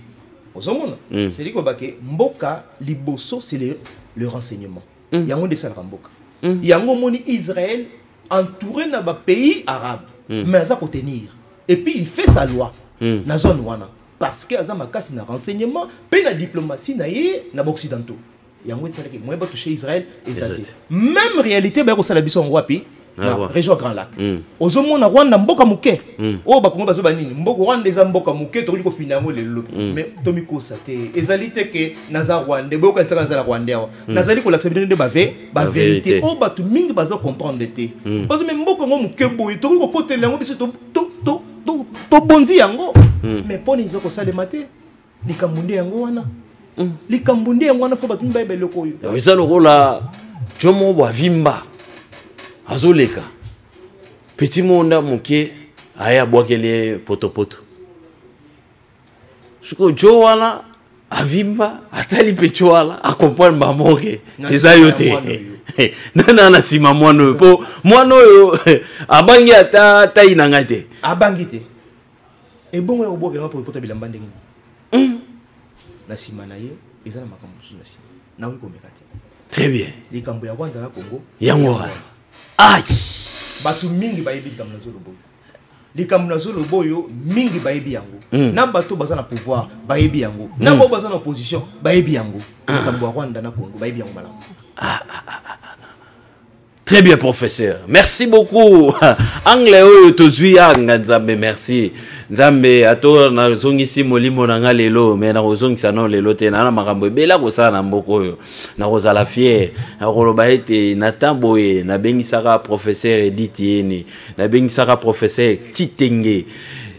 C'est-à-dire que Mboka, Liboso, c'est le renseignement. Il y a un de ça, Mboka. Il y a un Israël entouré d'un pays arabe. Mais ça peut tenir. Et puis il fait sa loi dans la zone wana. Parce qu'il y a un renseignement, puis la diplomatie, il y a occidentaux. Il y a un qui moi toucher Israël et ça. Même réalité, il y a un wapi. Région Grand Lac. Aux hommes na Rwanda mboka muke. Oh ba kongo bazo banini mboka Rwanda eza mboka muke to ko finango lelo. Mais tomiko sate ezalité que naza Rwanda boka tsaka naza Rwanda. Nazali ko l'accepter de ba vérité. Oh ba tu mingi bazo comprendre té. Parce que mboka ngo muke boy to ko côté lango biso to bondi yango. Mais poni nzoko sale maté. Likambundi yango wana. Likambundi yango wana fo ba tu mbaye beloko yo. Eza lokola jomo bwa vimba. Azoleka petit monde moké aya boakele poto suko jowana avimba atali pechoala accompagne mamoke ezayote nana na sima mwana po mwana oyo abangi ata taina ngate abangite e bongo ya obokela poto bilamba ndenge na sima na ye ezana makambo na sima na wi komekati très bien likambo ya Rwanda na Congo yango aïe batu mingi bayebi likambo na zolo boyo likambo na zolo boyo mingi bayebi yango na bato baza na pouvoir bayebi yango na bo baza na opposition bayebi yango likambo ya Rwanda na Congo bayebi yango malamu. Très bien, professeur. Merci beaucoup. Anglais oyo tozui anga nzambe merci. Nzambe ato na zongisi molimo na nga lelo mais na zongisa no lelo te na makambo bela ko sana mboko oyo. Na kozala fier. Na koloba ete na tamboye na bengisaka professeur Edith Yeni. Na bengisaka professeur Chitenge.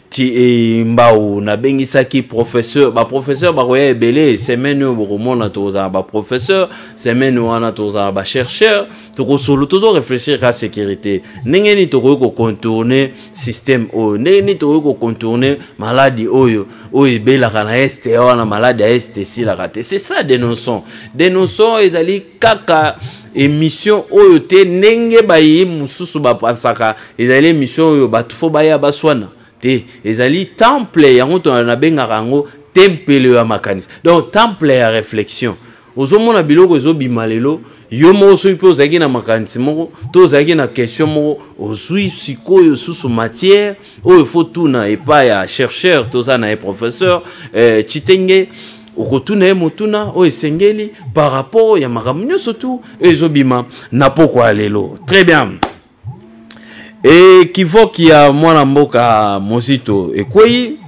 Mbao na bengisaki professeur ba koya ebele semaine o bokomona toza ba professeur semaine wana toza ba chercheur toko solo tozo réfléchir à sécurité nengeni toko ko contourner système o nengeni toko ko contourner maladie oyo ebela kana este wana maladie este si la raté c'est ça dénonçons ezali kaka émission oyo te nenge bayi mususu ba pansaka ezali émission oyo batufo baya baswana te ezali temple yango to na benga rango temple ya makanisi donc temple ya réflexion ozomona biloko ezobima lelo yo moso ipo zaki na makanisi moko to zaki na question moko ozui sikoyo susu matière oyo faut tuna epa ya chercheur to za na professeur Chitenge okotuna motuna o esengeli par rapport ya makamnyo surtout ezobima na pokwa lelo très bien. Et kivoki ya mwana mboka Mosito ekwei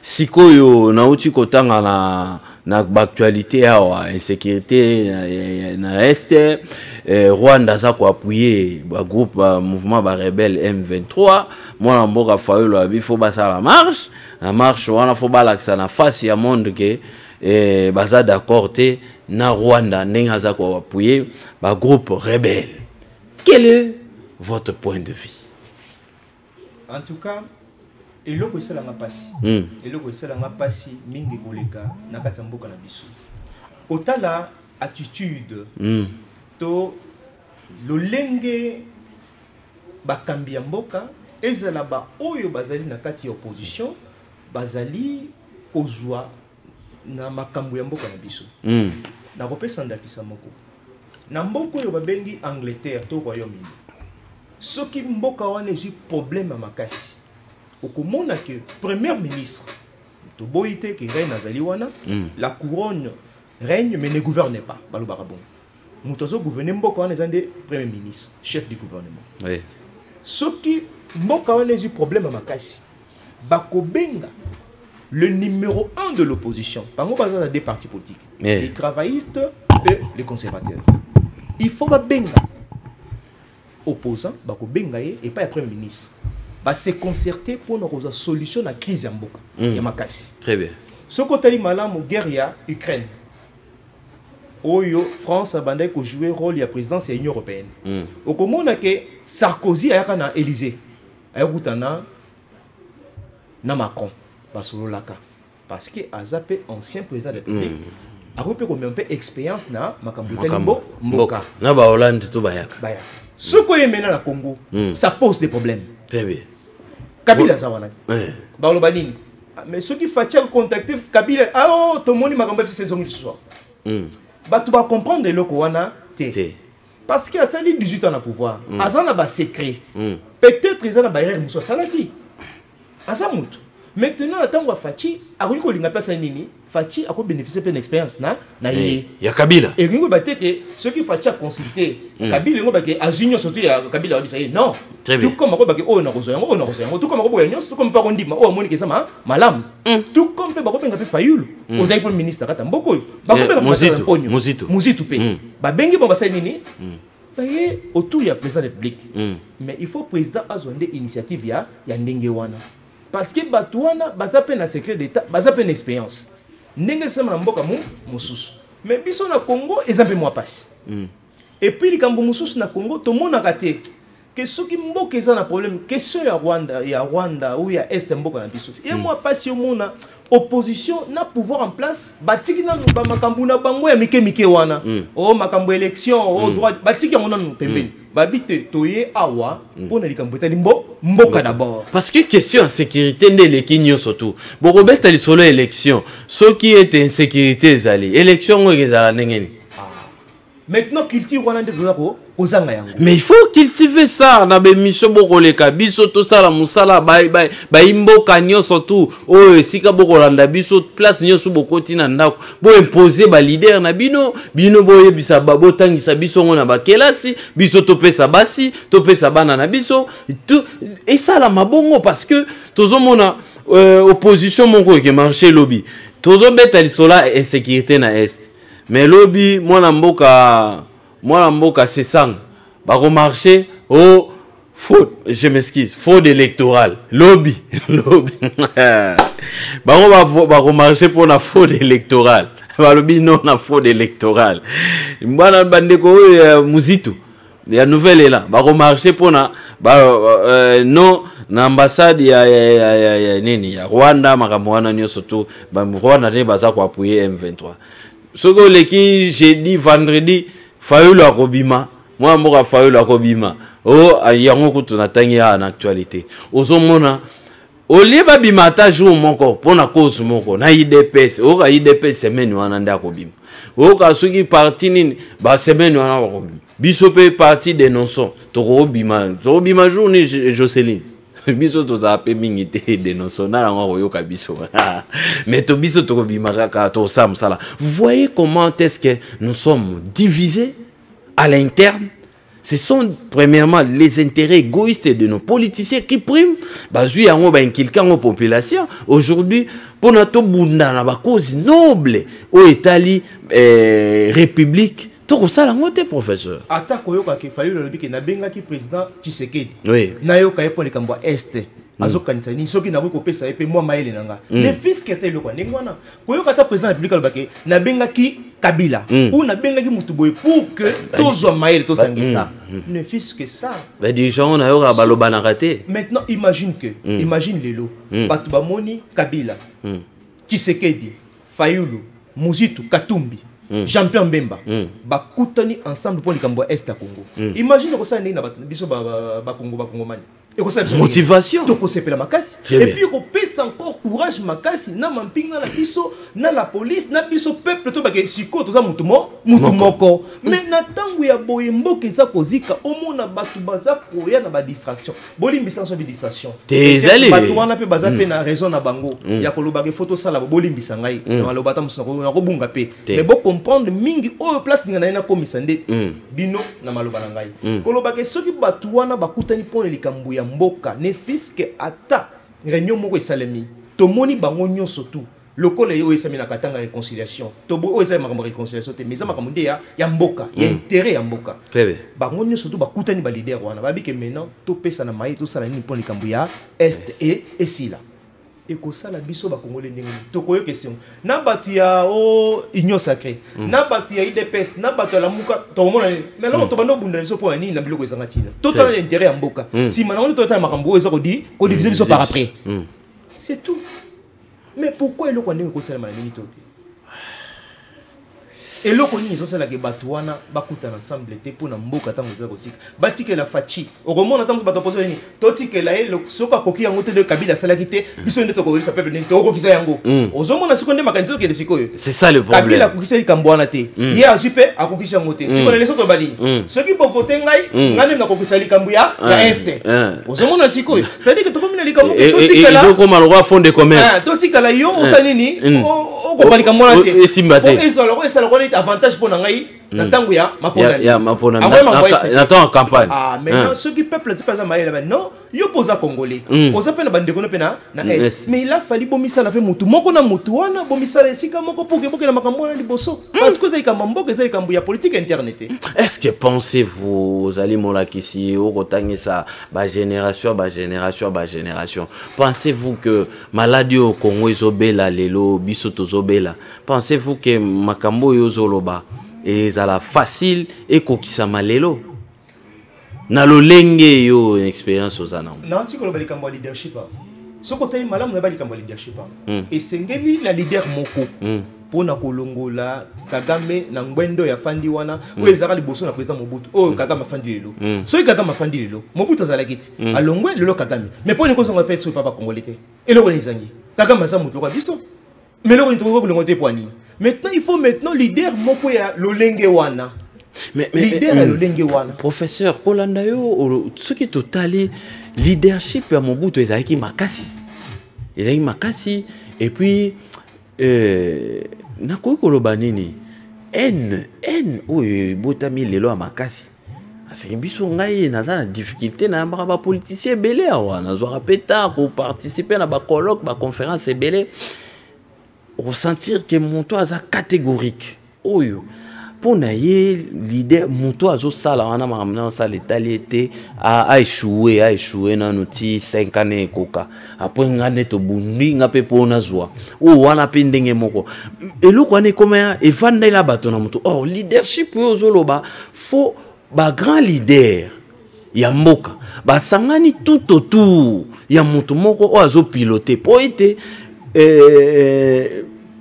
sikoyo na uti kotanga na actualité awa insécurité na este Rwanda za ko appuyer ba groupe mouvement ba rebelle M23 mwana mboka Fayulu abifo basala la marche wana fo balakisa na face ya monde ke baza d'accord te na Rwanda nenga za ko appuyer ba groupe rebelle. Quel est votre point de vue? En tout cas, eloko esala nga pasi. Eloko esala nga pasi mingi koleka na kati mboka na biso. Otala attitude to lolenge bakambi ya mboka ezala ba oyo bazali na kati ya opposition bazali kozwa na makambo ya mboka na biso. Na kopesa ndakisa moko. Na mboka oyo babengi Angleterre to Royaume-Uni. Ce qui mboka wana j'ai problème à makasi. Okomona que premier ministre to boité que reine azali wana la couronne règne mais ne gouverne pas baloba bon. mutozo gouverner mboka wana ezande premier ministre chef du gouvernement oui soki mboka wana eu problème à makasi bakobenga le numéro 1 de l'opposition bango baza des partis politiques les travaillistes et les conservateurs il faut babenga opposant bakobenga ye et pas le premier ministre ba se concerter pour une solution à la crise ya mboka ya makasi très bien soko tali malamu guerre ya Ukraine oyo France a bandé ko jouer rôle ya présidence ya Union européenne okomona ke Sarkozy ayaka na Élysée ayakutana na Macron basololaka parce que azape ancien président de la République akope ko même expérience na makambo mboka na ba Hollande to bayaka soko yemena na Congo ça pose des problèmes très bien Kabila zawana baloba nini mais ceux qui fatigue contacter Kabila oh tout le monde makambo fait saison ce soir tu vas comprendre le Kowana parce qu'il y a 18 ans à pouvoir azana ba secret peut-être ils ont ba erreur muso salaki azamutu maintenant attends Fachi akoki ko linga place nini Fachi a bénéficié d'une expérience na ya Kabila et ringo bateke ceux qui Fachi a consulté Kabila ngo bake azinyo surtout ya Kabila odi ça non tout comme ko bake o na kozo yango tout comme ko boya nyonso tout comme pas kondima o moni ke sama malam tout comme pe bako benga pe Fayulu ozai premier ministre kata mboko bako benga Muzitu pe ba bengi bon basai nini baye autour ya président de la République mais il faut président azonde initiative ya ndenge wana parce que batouana bazape na secret d'état bazape na expérience ndenge sema na mboka mususu mais biso na Congo ezampe moi passe et puis likambo mususu na Congo to mona kate que soki mboka eza na problème question ya Rwanda ou ya est mboka na biso et moi passe yo mona opposition na pouvoir en place batiki na ba makambu na bango ya mike wana o makambu élection o droit batiki ngona no pembeni babite toye awa pour na likambo etali mboka d'abord parce que question en sécurité ndele kinyo surtout bokobeta li solo élection ce qui est insécurité ezali élection ngo ezala ndengeni maintenant culture wana nde ko ozanga yango mais il faut cultiver ça na be mission bokoleka biso to sala musala ba imboka nyonso tout o esika bokolanda biso place nyonso bokoti na ndako bo imposer ba leader na bino boyebisa botangisa biso ngona ba kelasi biso to pesa basi to pesa bana na biso tout et ça la mabongo parce que tozomona opposition moko ke marché lobby tozobeta lisola insécurité na est mais lobby mwana mboka c'est sang bako marché au faute je m'excuse faute électorale lobby bako marché pour la faute électorale lobby non na faute électorale mwana bandeko Muzitu ya nouvelle là bako marché pour na non na ambassade ya nini ya Rwanda makambo wana nyonso tu ba Rwanda ne baza ko appuyer M23 soko leki jeudi vendredi Fayulu akobima moi mboka Fayulu akobima yango kutu na tangi ya na actualité ozomona olie ba bima ta jour moko pona cause moko na IDPS ka IDPS semaine wana nda akobima ka soki parti nini ba semaine wana akobima biso pe parti dénonçons tokobima jour ni Jocelyne biso toza pe mingité dénonçons na ngo yoka biso mais to biso tokobima kaka to samsala. Vous voyez comment est-ce que nous sommes divisés à l'interne. Ce sont premièrement les intérêts égoïstes de nos politiciens qui priment. Bazui yango ba inculquer en population. Aujourd'hui, pour notre bunda na ba cause noble au Italie république. Toko sala ngote professeur. Ata koyoka ke Fayulu lobi ke na benga ki président Tshisekedi. Oui. Na yoka yepo le kambo est. Azokanisa ni soki na ko pesa epe moi maele nanga. Le fils qui était le kwa ngwana. Koyoka ta président république lobake na benga ki Kabila ou na benga ki mutuboy pour que tozo maele to sangisa. Ne fils que ça. Ba dirigeant na yoka baloba na raté. Maintenant imagine lelo batu ba moni Kabila. Tshisekedi, Fayulu, Muzitu, Katumbi. Jean-Pierre Mbemba bakutani ensemble pour likambo est à Congo. Imagine ko ça ndenge na biso ba Congo mani. motivation. Et puis on pèse encore courage makasi na mamping na la biso na la police na biso peuple to ba ke siko to za mutumoko mais na tangu ya boyembo ke za kozika omona batu baza koya na ba distraction bolimbisa so distraction tezali batu wana pe baza pe na raison na bango ya koloba ke photo sala bolimbisa ngai na lobata musana na ko bunga pe mais bo comprendre mingi o place ngana na komisa nde bino na maloba na ngai koloba ke soki batu wana bakutani pone likambu ya mboka ne fiske ata réunion moko esalemi tomoni bango nyonso tout lokole yo esami na katanga réconciliation tobo o esami makambo réconciliation te mais ça makambo nde ya mboka ya intérêt ya mboka très bien bango nyonso tout bakutani ba leader wana babi ke maintenant to pesa na mayi to sala ni pon likambu ya est et esila ekosala biso bakongole ndenge tokoyo question na batu ya union sacrée na batu ya IDPS na batu ya lamuka tomona mais là to bando bunda biso po ni na biloko ezanga tina total intérêt ya mboka si maintenant total makambo ezako di ko diviser biso par après c'est tout mais pourquoi eloko ndenge kosala malini tote eloko nini ezosala ke batu wana bakutana ensemble te pona mboka tango ezako sika batikela fachi okomona tango bato poso nini totikela elo soka koki yango te de Kabila salaki te biso nde tokoyisa peuple nini tokokisa yango ozomona sikonde makanisi okende sikoyo c'est ça le problème Kabila kokisa likambo wana te ye azupe akokisa yango te sikona leso to bali soki bo voter ngai ngane na kokisa likambo ya este ozomona sikoyo ça dit que tokomina likambo totikela il faut comme le fond de commerce totikela yo osanini okopalika mona te esimbate ezalo avantage pour ngai na tango ya mapona na temps en campagne maintenant ceux qui peuple c'est pas ça maïla non yo posa congolais posa pe na bandeko pe na est mais il a fallu bomisa la fe mutu moko na mutu wana bomisa esika moko pour que na makambo na liboso parce que ça kambo que ça kambo ya politique internet. Est-ce que pensez-vous Ali Molakisi au kotangisa ba génération pensez-vous que maladie au Congo izobela lelo biso tozobela pensez-vous que makambo yozoloba et ça la facile et kokisa malelo na lolenge yo une expérience ozana na ti ko lo balikambo leadership so ko tali malamu na balikambo leadership et sengeli la leader moko pona kolongola Kagame na ngwendo ya fandi wana o ezaka liboso na président Mobutu o Kagame fandi lelo so Kagame fandi lelo Mobutu azala kiti alongwe lelo Kagame mais pona ko songa pesa papa congolais te eloko nizangi Kagame za mutu kwa biso mais lelo nitoko kolongote poani. Maintenant, il faut maintenant leader moko ya lolenge wana. Mais leader ya lolenge wana. Professeur Polanda yo ce qui total leadership ya Mobutu ezaki makasi. Ezaki makasi et puis na ko koloba nini n oyo botami lelo ya makasi. C'est biso ngai naza na difficulté na ba politicien belé wana zo rapeta ko participer na ba colloque ba conférence belé. Ressentir que mon toit est catégorique. Oyo. Pour naïe l'idée mon toit est sala on a maintenant ça l'étalité a échoué dans notre 5 années coca. Après ngane to bundi ngape pona zwa. O wana pendenge moko. Et lo kwane comment et vanda la bato na moto. Oh leadership yo zoloba faut ba grand leader ya mboka. Ba sangani tout autour ya moto moko o azo piloter pour été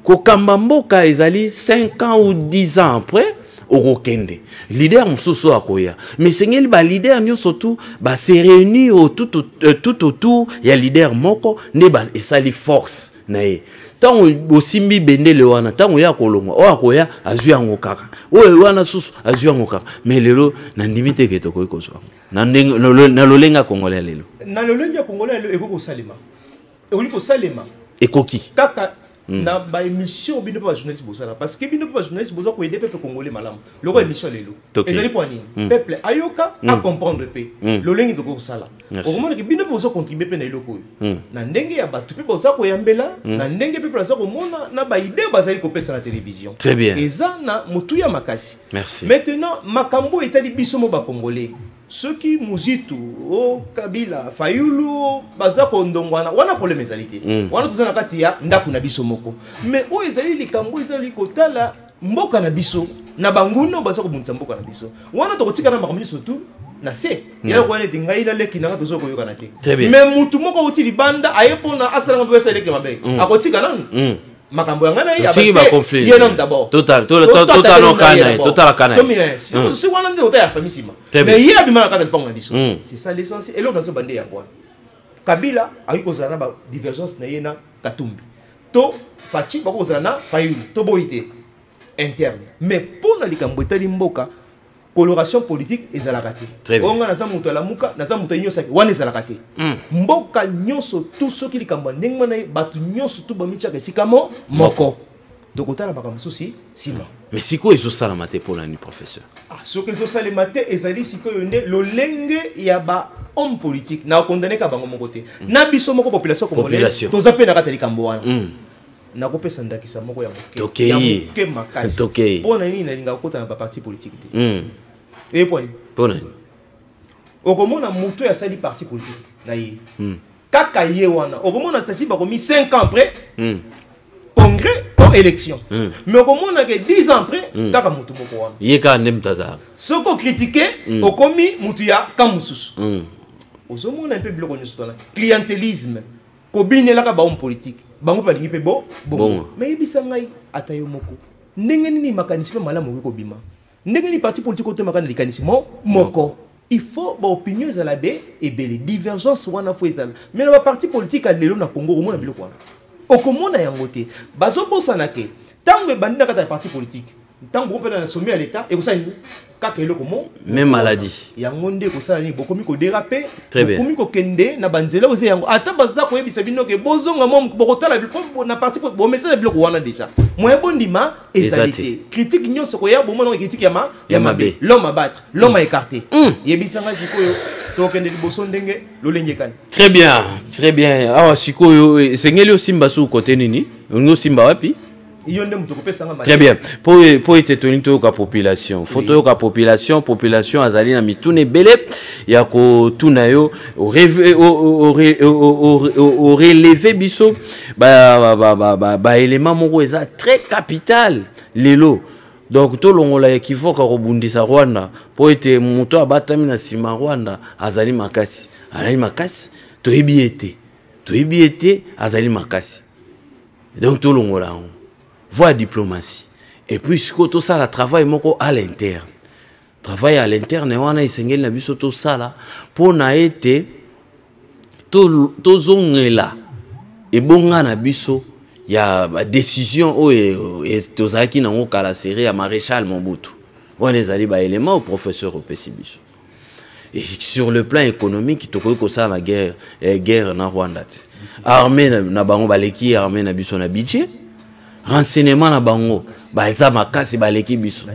kokamba mboka ezali 5 ans ou 10 ans après okokende leader mususu akoya mais sengeli ba leader nyo surtout ba se réunir tout autour ya leader moko ne ba esali force nae tango osimbi bendele wana tango ya kolonga o akoya azwi yango kaka o wana susu azwi yango kaka mais lelo na ndimite ke to koiko so na lolenga congolais lelo na lolenga congolais lelo ekoko salema ekoko salema ekoki kaka na ba émission bino pa journaliste bosala parce que bino pa journaliste boza ko aider peuple congolais malamu loko émission lelo ezali pour nini peuple ayoka a comprendre pe lolengi to ko sala o komona ke bino boza contribuer pe na eloko na ndenge ya batu pe boza ko yambela na ndenge pe boza ko mona na ba idée bazali ko pesa na télévision très bien eza na mutu ya makasi merci maintenant makambo etali biso mo ba congolais ceux qui muzitu o Kabila Fayulu baza kondongwana wana problème ezalité wana tozana kati ya ndaku na biso moko mais o ezali likambo ezali kotala mboka na biso na banguno baza kobunza mboka na biso wana tokotika na makambo surtout na se ila ko ene ngai na leki na tozo koyoka na te mais mutu moko uti libanda ayepona asala ngo pesa leki mabe akotika nanu makambo yangana ya ba conflit yena d'abord total kana si wana nde ya famille sima mais yena bimana kata ponga biso c'est ça l'essentiel et là on a bandé ya quoi Kabila a eu kozana ba divergence na yena Katumbi to Fachi ba kozana Fayulu to boité interne mais pour na likambo etali mboka coloration politique ezalaka te onga naza muto la muka naza muto nyosa wana ezalaka te mboka nyoso tout soki likambo ndenge na batu nyoso tout bamichaka sikamo moko dokotala baka mususi sima mais siko ezosala mate pour l'année professeur soki ezosala mate ezali siko yonde lolenge ya ba homme politique na condamné ka bango moko te na biso moko population congolaise toza pe na kata likambo wana na kopesa ndakisa moko ya moke makasi pona nini nalinga kokota na ba parti politique te et pona okomona muto ya sali parti politique na ye kaka ye wana okomona sasi ba komi 5 ans après congrès pour élection mais okomona que 10 ans après kaka muto moko wana ye ka ndemtaza soko critiquer okomi muto ya kamususu ozomona un peu biloko nyuso na clientélisme kobinela ka ba homme politique bango pa lingi pe bon mais yebisa ngai atayo moko ndenge nini makanisi pe malamu ko bima ndenge ni parti politique ko te makana likanisi moko il faut ba opinion za la be et belle divergence wana fo ezala mais na ba parti politique a lelo na Congo ko mona biloko wana okomona yango te bazo bosana ke tango bandina kata parti politique tango ko pena na sommet à l'état et ko sa kaka eloko mo même maladie yango nde ko sala ni bokomi ko déraper bokomi ko kende na banzela oze yango ata baza ko yebisa bino ke bozonga mom bokotala biloko na parti bo message biloko wana déjà moye bondima ezalité critique nyonso ko ya bomona critique ya mabe l'homme à battre l'homme à écarter yebisa nga sikoyo to kende liboso ndenge lolenge kan très bien ah sikoyo sengeli osimba su côté nini ngo simba wapi. Très bien. Pour être tenu de la population, photo de la population azali na mitune belé ya ko tunayo au relevé biso ba élément moko eza très capital lelo. Donc tout longola équivoque ko bundisa Rwanda pour être muto abatami na sima Rwanda azali makasi to ebiete azali makasi. Donc tout longola voie diplomatie. Et puis, tout ça, le travail à l'interne. Travail à l'interne, on a essayé de faire tout ça là. Pour na été, tout là. Et bon, on a biso, il y a une décision et tout ça qui n'a pas la série à Maréchal Mobutu. On a des éléments au professeur au Pessibiso. Et sur le plan économique, il y a la guerre en Rwanda. Armée, na bango baleki, armée na biso na budget. Renseignement na bango baza makasi baleki biso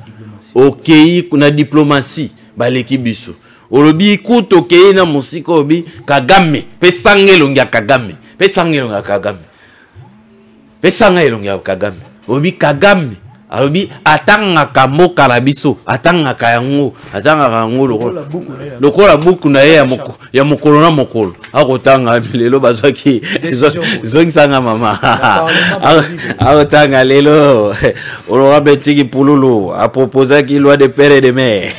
okei kuna diplomatie baleki biso olobi kuto okei na musika obi Kagame pesangelo ngya Kagame obi Kagame alobi atangaka mboka na biso atangaka yango lokola buku na ye ya mokolo na mokolo akotanga lelo bazwaki zongisanga mama akotanga lelo oloba betiki pululu aproposaki loi de père et de mère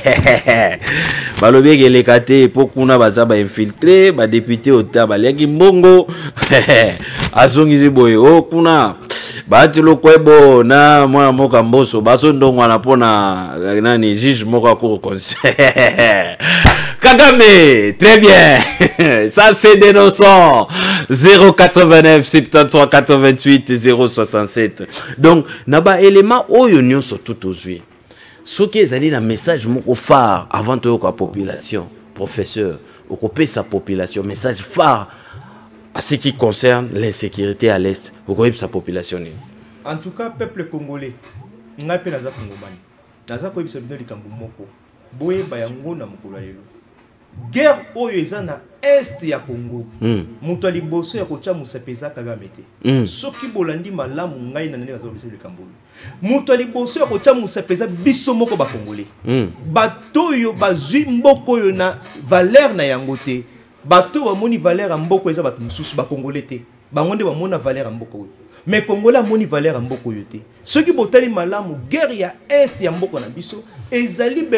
balobi keleka te po kuna baza ba infiltré ba député ota baliaki mbongo azongisi boye o kuna bati lokwebo na mwana moka mboso baso ndongo na pona nani juge moko ko conseil Kagame. Très bien. Ça c'est dénonçant. 089 73 88 067. Donc naba élément oyo nyonso tout aujourd'hui. Ce qui est allé un message moko phare avant de la population, professeur, occuper sa population, message phare à ce qui concerne l'insécurité à l'Est, occuper sa population. En tout cas, peuple congolais, nous avons naza congomani. Naza ko bisa bino likambo moko. Boye bayango na mokolo lelo. Guerre oyo eza na est ya Congo. Muto liboso ya kocha musapeza Kagame te. Soki bolandi malamu ngai na nani kazo bisa likambo. Muto liboso ya kocha musapeza biso moko ba congolais. Bato yo bazwi mboko yo na valeur na yango te. Bato ba moni valeur ya mboko eza bato mususu ba congolais te. Bangonde ba mona valeur ya mboko yo. Mais Congolais moni valeur ya mboko yo te. Ceux qui botali malamu guerre ya est ya mboko na biso ezali be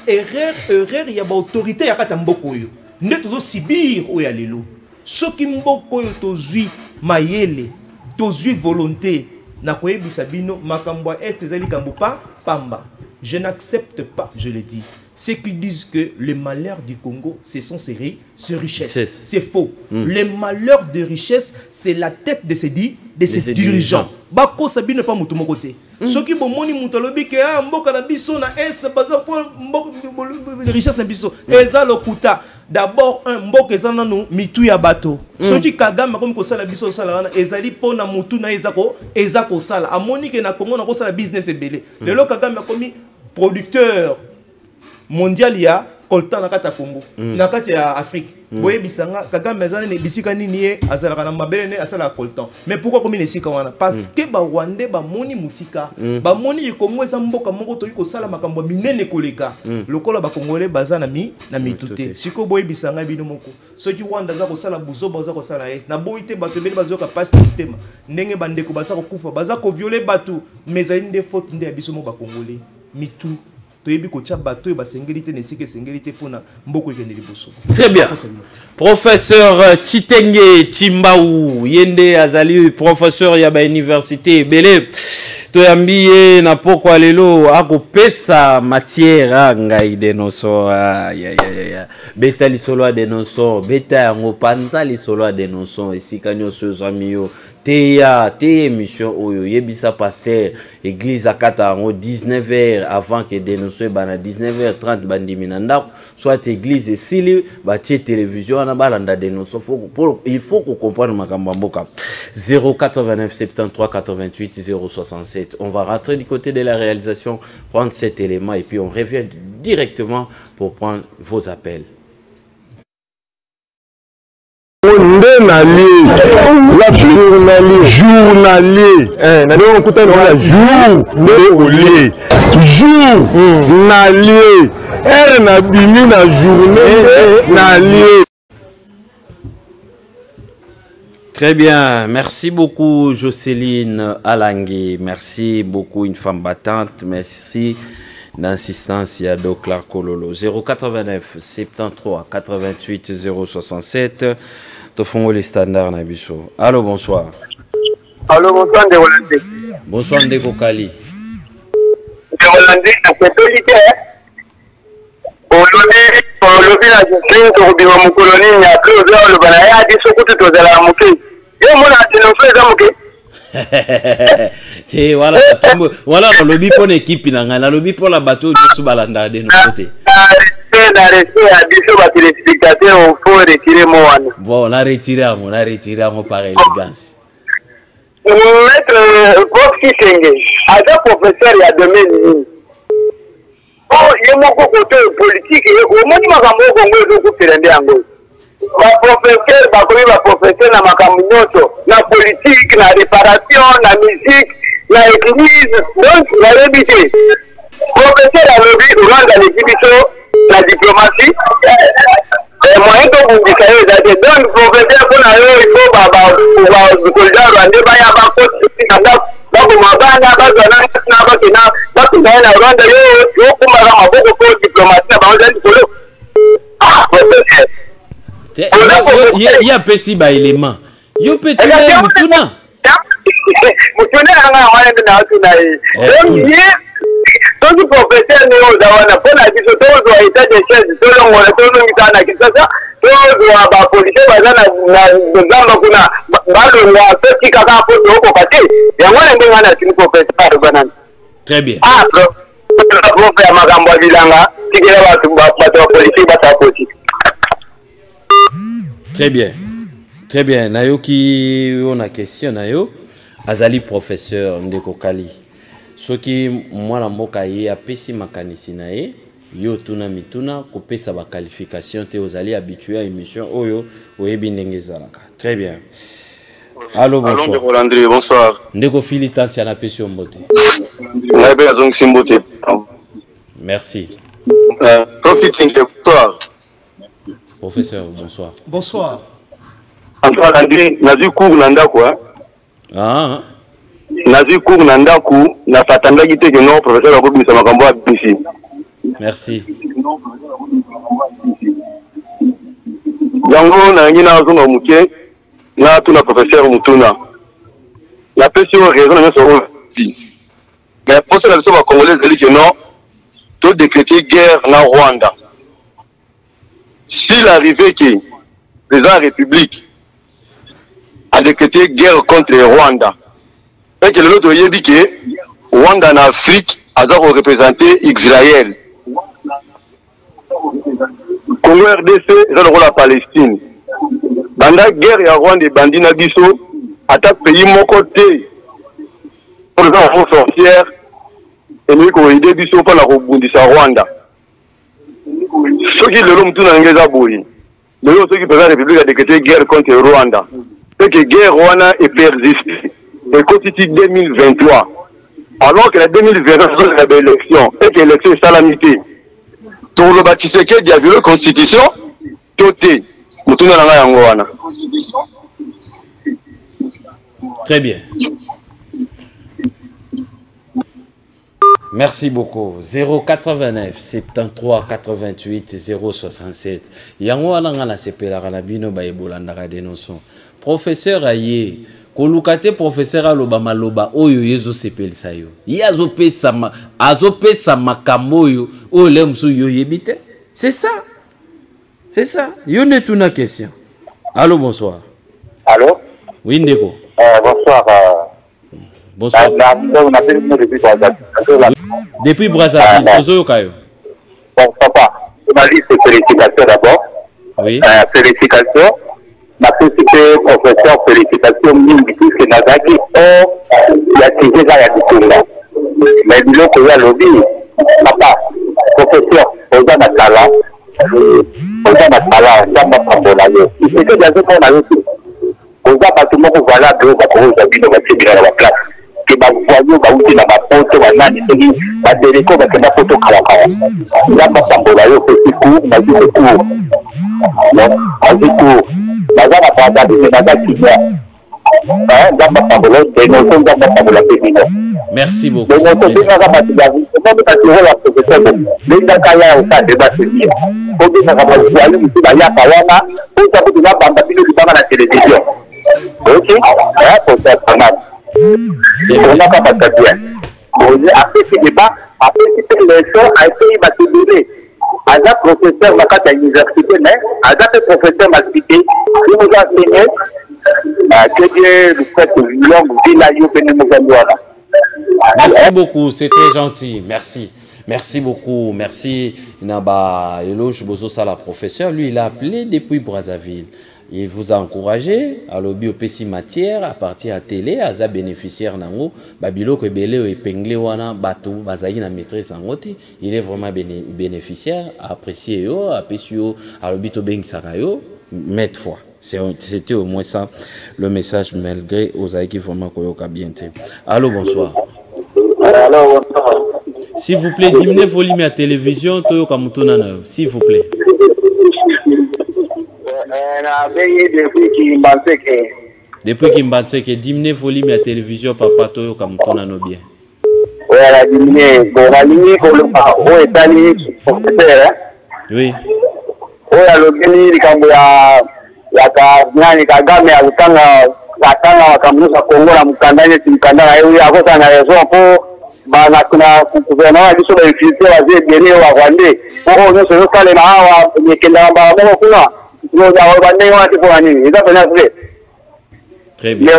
erreur ya ba autorité ya kata mboko yo. Nde tozo sibir o ya lelo. Ceux qui mboko yo tozui mayele, tozui volonté, nakoye bisabino makambo est ezali kambo pa pamba. Je n'accepte pas, je le dis, ceux qui disent que le malheur du Congo, ce sont ses richesses. C'est faux. Le malheur de richesse, c'est la tête de ces dirigeants. Bako sabine pas mutu mokote. Ceux qui bon moni mutalobi ke mboka na biso na est baza pour richesse na biso. Eza lokuta. D'abord un mboka eza nanu mitu ya bato. Ceux qui Kagame comme ko sala biso sala wana ezali pona mutu na ezako sala. Amoni ke na Congo na ko sala business ebele. Lelo Kagame komi producteur mondial ya coltan na kata Congo na kati ya Afrique. Boye bisanga Kagame azana ne bisika nini ye azala kana mabele ne asala coltan. Mais pourquoi comme ne sika wana? Parce que ba Rwandais ba moni musika, ba moni Congo eza mboka moko to ko sala makambo minene koleka. Lokola ba Congolais bazana na mitute. Siko boye bisanga bino moko. Soki Rwanda za ko sala buzo baza ko sala est. Na boite bato bele bazo ka passe tema. Ndenge bandeko baza ko kufa, baza ko violer bato. Mais ali nde faute nde biso mo ba Congolais. Mitu. Très bien. Professeur Chitenge Chimbaou, Yende Azali, professeur Yaba Université, Belé, Toyambiye, Napoko Lelo, Ako Pesa, matière, Ngai Denoso, Beta Lisolo Denoso, Beta Ngopanza Lisolo Denoso, et Sikanyo Sozamio. Te émission oyo yebisa pasteur église akata en 19h avant que dénoncer bana 19h30 bandiminanda soit église et sili ba télévision na balanda dénoncer il faut qu'on comprenne makambo mboka 089 73 88 067. On va rentrer du côté de la réalisation, prendre cet élément et puis on revient directement pour prendre vos appels. Journalier. Très bien, merci beaucoup Jocelyne Alangui, merci beaucoup une femme battante, merci d'insistance Yado Clark Kololo. 089 73 88 067. Tofongo les standards Nabiso. Allô, bonsoir. Allô, bonsoir, de Hollandais. Bonsoir, Ndeko Kali. De Hollandais, c'est solitaire. Aujourd'hui, la justice, au bureau de mon colonie, il y a plus de le banaya, il y a des sous-coups de la mouquée. Et moi, je ne fais pas mouquée. Et voilà, voilà le lobby pour l'équipe, le lobby pour la bateau de Soubalanda de notre côté. Bon, on a retiré par élégance. Maître Boxy Senge, avec professeur, il y a demain. Oh, il y a beaucoup de politique, il y a beaucoup de choses. Professeur na makaminoto na politique na réparation na musique na église donc la réalité professeur a levé Rwanda l'équipe la diplomatie et moyen de vous dire donc professeur pour la il faut baba soldat rwandais ba ya ba ko donc mabana ba na na Rwanda yo kuma na maboko ko diplomatie na ba ndiko professeur il y a pesi ba élément. Yo peut tuer mutuna. Mutuna anga wana na tuna donc donc professeur nous zawana pour la biso to do état de chef to ngona to ngitana kisasa to do ba police bazana na ngamba kuna balo wa pesi kaka po ko kati ya ngwana ndinga na tin professeur banana. Très bien. Ah pro ya magambo bilanga tigera watu ba police batapoti. Très bien. Très bien. Nayoki, on a question, Nayo. Azali professeur Ndeko Kali. Ce qui, moi, la mboka ye, a pesi makanisi nae, yo tuna mituna, couper sa qualification, te ozali habitué à émission, oyo, oyebi ndenge zalaka. Très bien. Allô, bonsoir. Allô, Ndeko Landry, bonsoir. Ndeko Filitan, si on a pesi au mbote. Merci. Profiting de bonsoir. Professeur, bonsoir. Bonsoir. Antoine Landry, nazi cours nanda quoi? Ah. Nazi cours nanda ku na fatanda gite que non professeur ko bisa makambo a bisi. Merci. Yango na ngina zo muke na tuna professeur mutuna. La PCO raison mais pour ça, la personne congolaise dit que non, tout décréter guerre dans Rwanda. S'il arrivait que le président de la République a décrété guerre contre le Rwanda, et que l'autre dit que Rwanda en Afrique a représenté Israël. Congo RDC, c'est le rôle de la Palestine. Dans la guerre, il y a Rwanda et Bandina Bisso, attaque pays mon côté. Pour les enfants sorcières, et nous avons aidé Bisso pour la rebondissement à Rwanda. Ceux qui l'ont tout dans les abouis, ceux qui peuvent la République a décrété guerre contre le Rwanda. C'est que la guerre Rwanda est persistée. Et constitue 2023. Alors que la 2023, c'est l'élection. Et que l'élection est salamité. Tout le bâtisseur qui a violé la Constitution, tout est. Très bien. Merci beaucoup. 089 73 88 067. Yango alanga sepela kana bino ba ebolandaka dénonçon. Professeur Aye, kolukate professeur aloba maloba oyo yezo sepelisa yo. Ye azopesa makambo yo oyo lemsu yo yebite. C'est ça. C'est ça. Yo ne tuna question. Allô, bonsoir. Allô? Oui, Ndeko. Bonsoir. Bonsoir. Depuis Brazzaville, Bon, papa, ma liste de félicitations d'abord. Oui. Félicitations. Ma félicité, professeur, félicitations, puisque Nazaki, il y a tiré dans la discussion. Mais il y a lobby. Papa, professeur, on a ma talent. On a ma talent, on a ma talent. Il faut que dans ce monde, on a pas tout le monde voilà que on va dans la place. Que ma voyou va oublier ma photo, ma nani, ma déléco, ma photo kalaka. Là, ma sambola, yo petit coup, ma dit coup. Non, ma dit coup. Ma zana pas de ma zaki. Dans ma sambola, et non dans ma sambola féminin. Merci beaucoup. Mais non, c'est pas ma tigari. Comment tu as la professeur? Mais dans kaya au tas de ma série. Faut dire que ma voyou ici, bah ya kawana, pour ça que tu vas bambater le à la télévision. Ok, pour ça, ça marche. On n'a pas passé bien. Après ce débat, après cette élection, a été battu. Aza professeur à l'université, mais Aza professeur m'a cité, il nous a enseigné que Dieu nous fait une longue vie là, merci beaucoup, c'est très gentil, merci. Merci beaucoup, merci Naba Eloge Bozosa, la professeur. Lui, il a appelé depuis Brazzaville. Il vous a encouragé à lobby au PC matière à partir à télé, à za bénéficiaire nango, babilo que belé épinglé wana bateau, bazaï na maîtrise en côté. Il est vraiment bénéficiaire, apprécié yo, apprécié à lobby to beng sarayo, mettre fois. C'était au moins ça le message malgré aux aïki vraiment koyoka bien. Allô, bonsoir. Allô, bonsoir. S'il vous plaît, diminuez le volume à la télévision, toyoka mutuna na yo, s'il vous plaît. Depuis qu'il m'a dit que diminuer le volume à la télévision, papa, tu comme ton anneau bien. Oui, elle a diminué. Bon, la ligne, pour le pas, où est la ligne? Oui. Oui, elle a diminué, il y a Kagame, il Kamusa Congo, la Mukandane, Timkanda, et il y a votre raison pour. Bana kuna gouvernement biso ba infiltrer wa zebele wa Rwandais pour on se recale na hawa nyekela ba mo kuna no za wa bande wa tipo nini eza pena vrai. Très bien.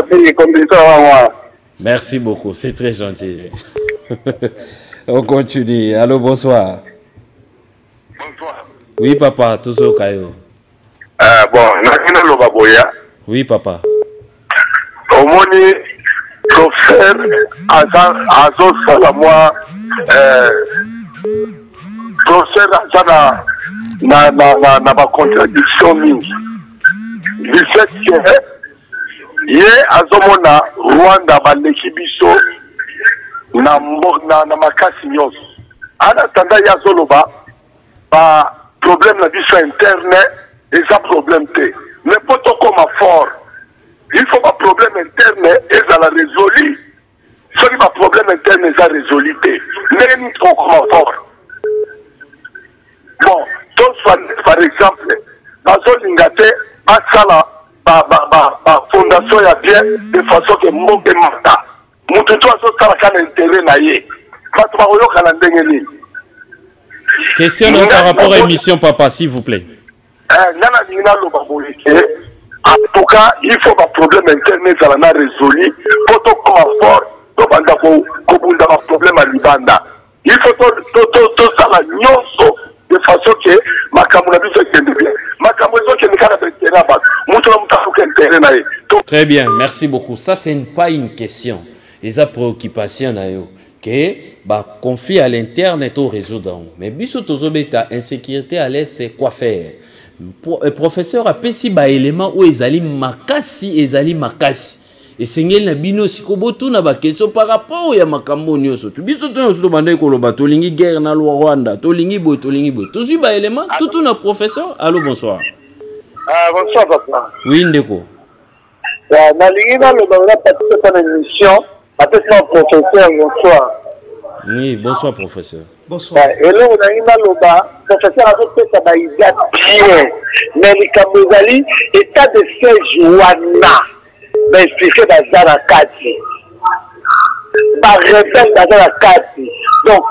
Merci beaucoup, c'est très gentil. On continue. Allô, bonsoir. Bonsoir. Oui papa, tout ça kayo. Bon, nakina lobaboya. Oui papa. Omoni professeur Azo Salamwa professeur Azana na contradiction mingi. Du fait que ye azomona Rwanda baleki biso na makasi nyonso. Ana tanda ya zoloba ba problème na biso interne et ça problème te. Mais poto comme fort. Il faut pas problème interne et ça la résolu. Ce qui va problème interne et ça résolu. Même trop comme fort. Bon, donc par exemple, Bazo Lingate, Asala, fondation ya bien de façon que mboke mata mutu to azosala kana intérêt na ye bato bakoyokana ndenge nini. Question par rapport à l'émission, papa, s'il vous plaît. Nana nina loba boye en tout cas il faut un problème interne ezala na résolu po tokoma fort tobanda kobunda ba problème à libanda. Il faut tosala nyonso de façon que makambo na biso ekende bien makambo ezokende kaka na intérêt ya bato mutu na mutu akoka intérêt na ye. Très bien, merci beaucoup. Ça, c'est pas une question. Et ça, préoccupation, que bah, conflit à l'interne est au réseau d'en haut. Mais biso tozobeta insécurité à l'est, quoi faire? Professeur a pesi ba élément où ezali makasi, ezali makasi. Et sengel na bino sikoboto na ba question par rapport ya makambo nyonso. Biso to nyonso banda ekoloba to lingi guerre na Rwanda, to lingi boy, to lingi boy. Tozu ba élément tout na professeur. Allô, bonsoir. Bonsoir papa. Oui, ndeko. Na lingi na loba na participer à l'émission, après ça professeur bonsoir. Oui, bonsoir professeur. Bonsoir. Et là, on a une loba, professeur a fait ça bien, mais les Kamozali, état de siège wana, mais expliqué dans la kati. Par rebelle dans la kati. Donc,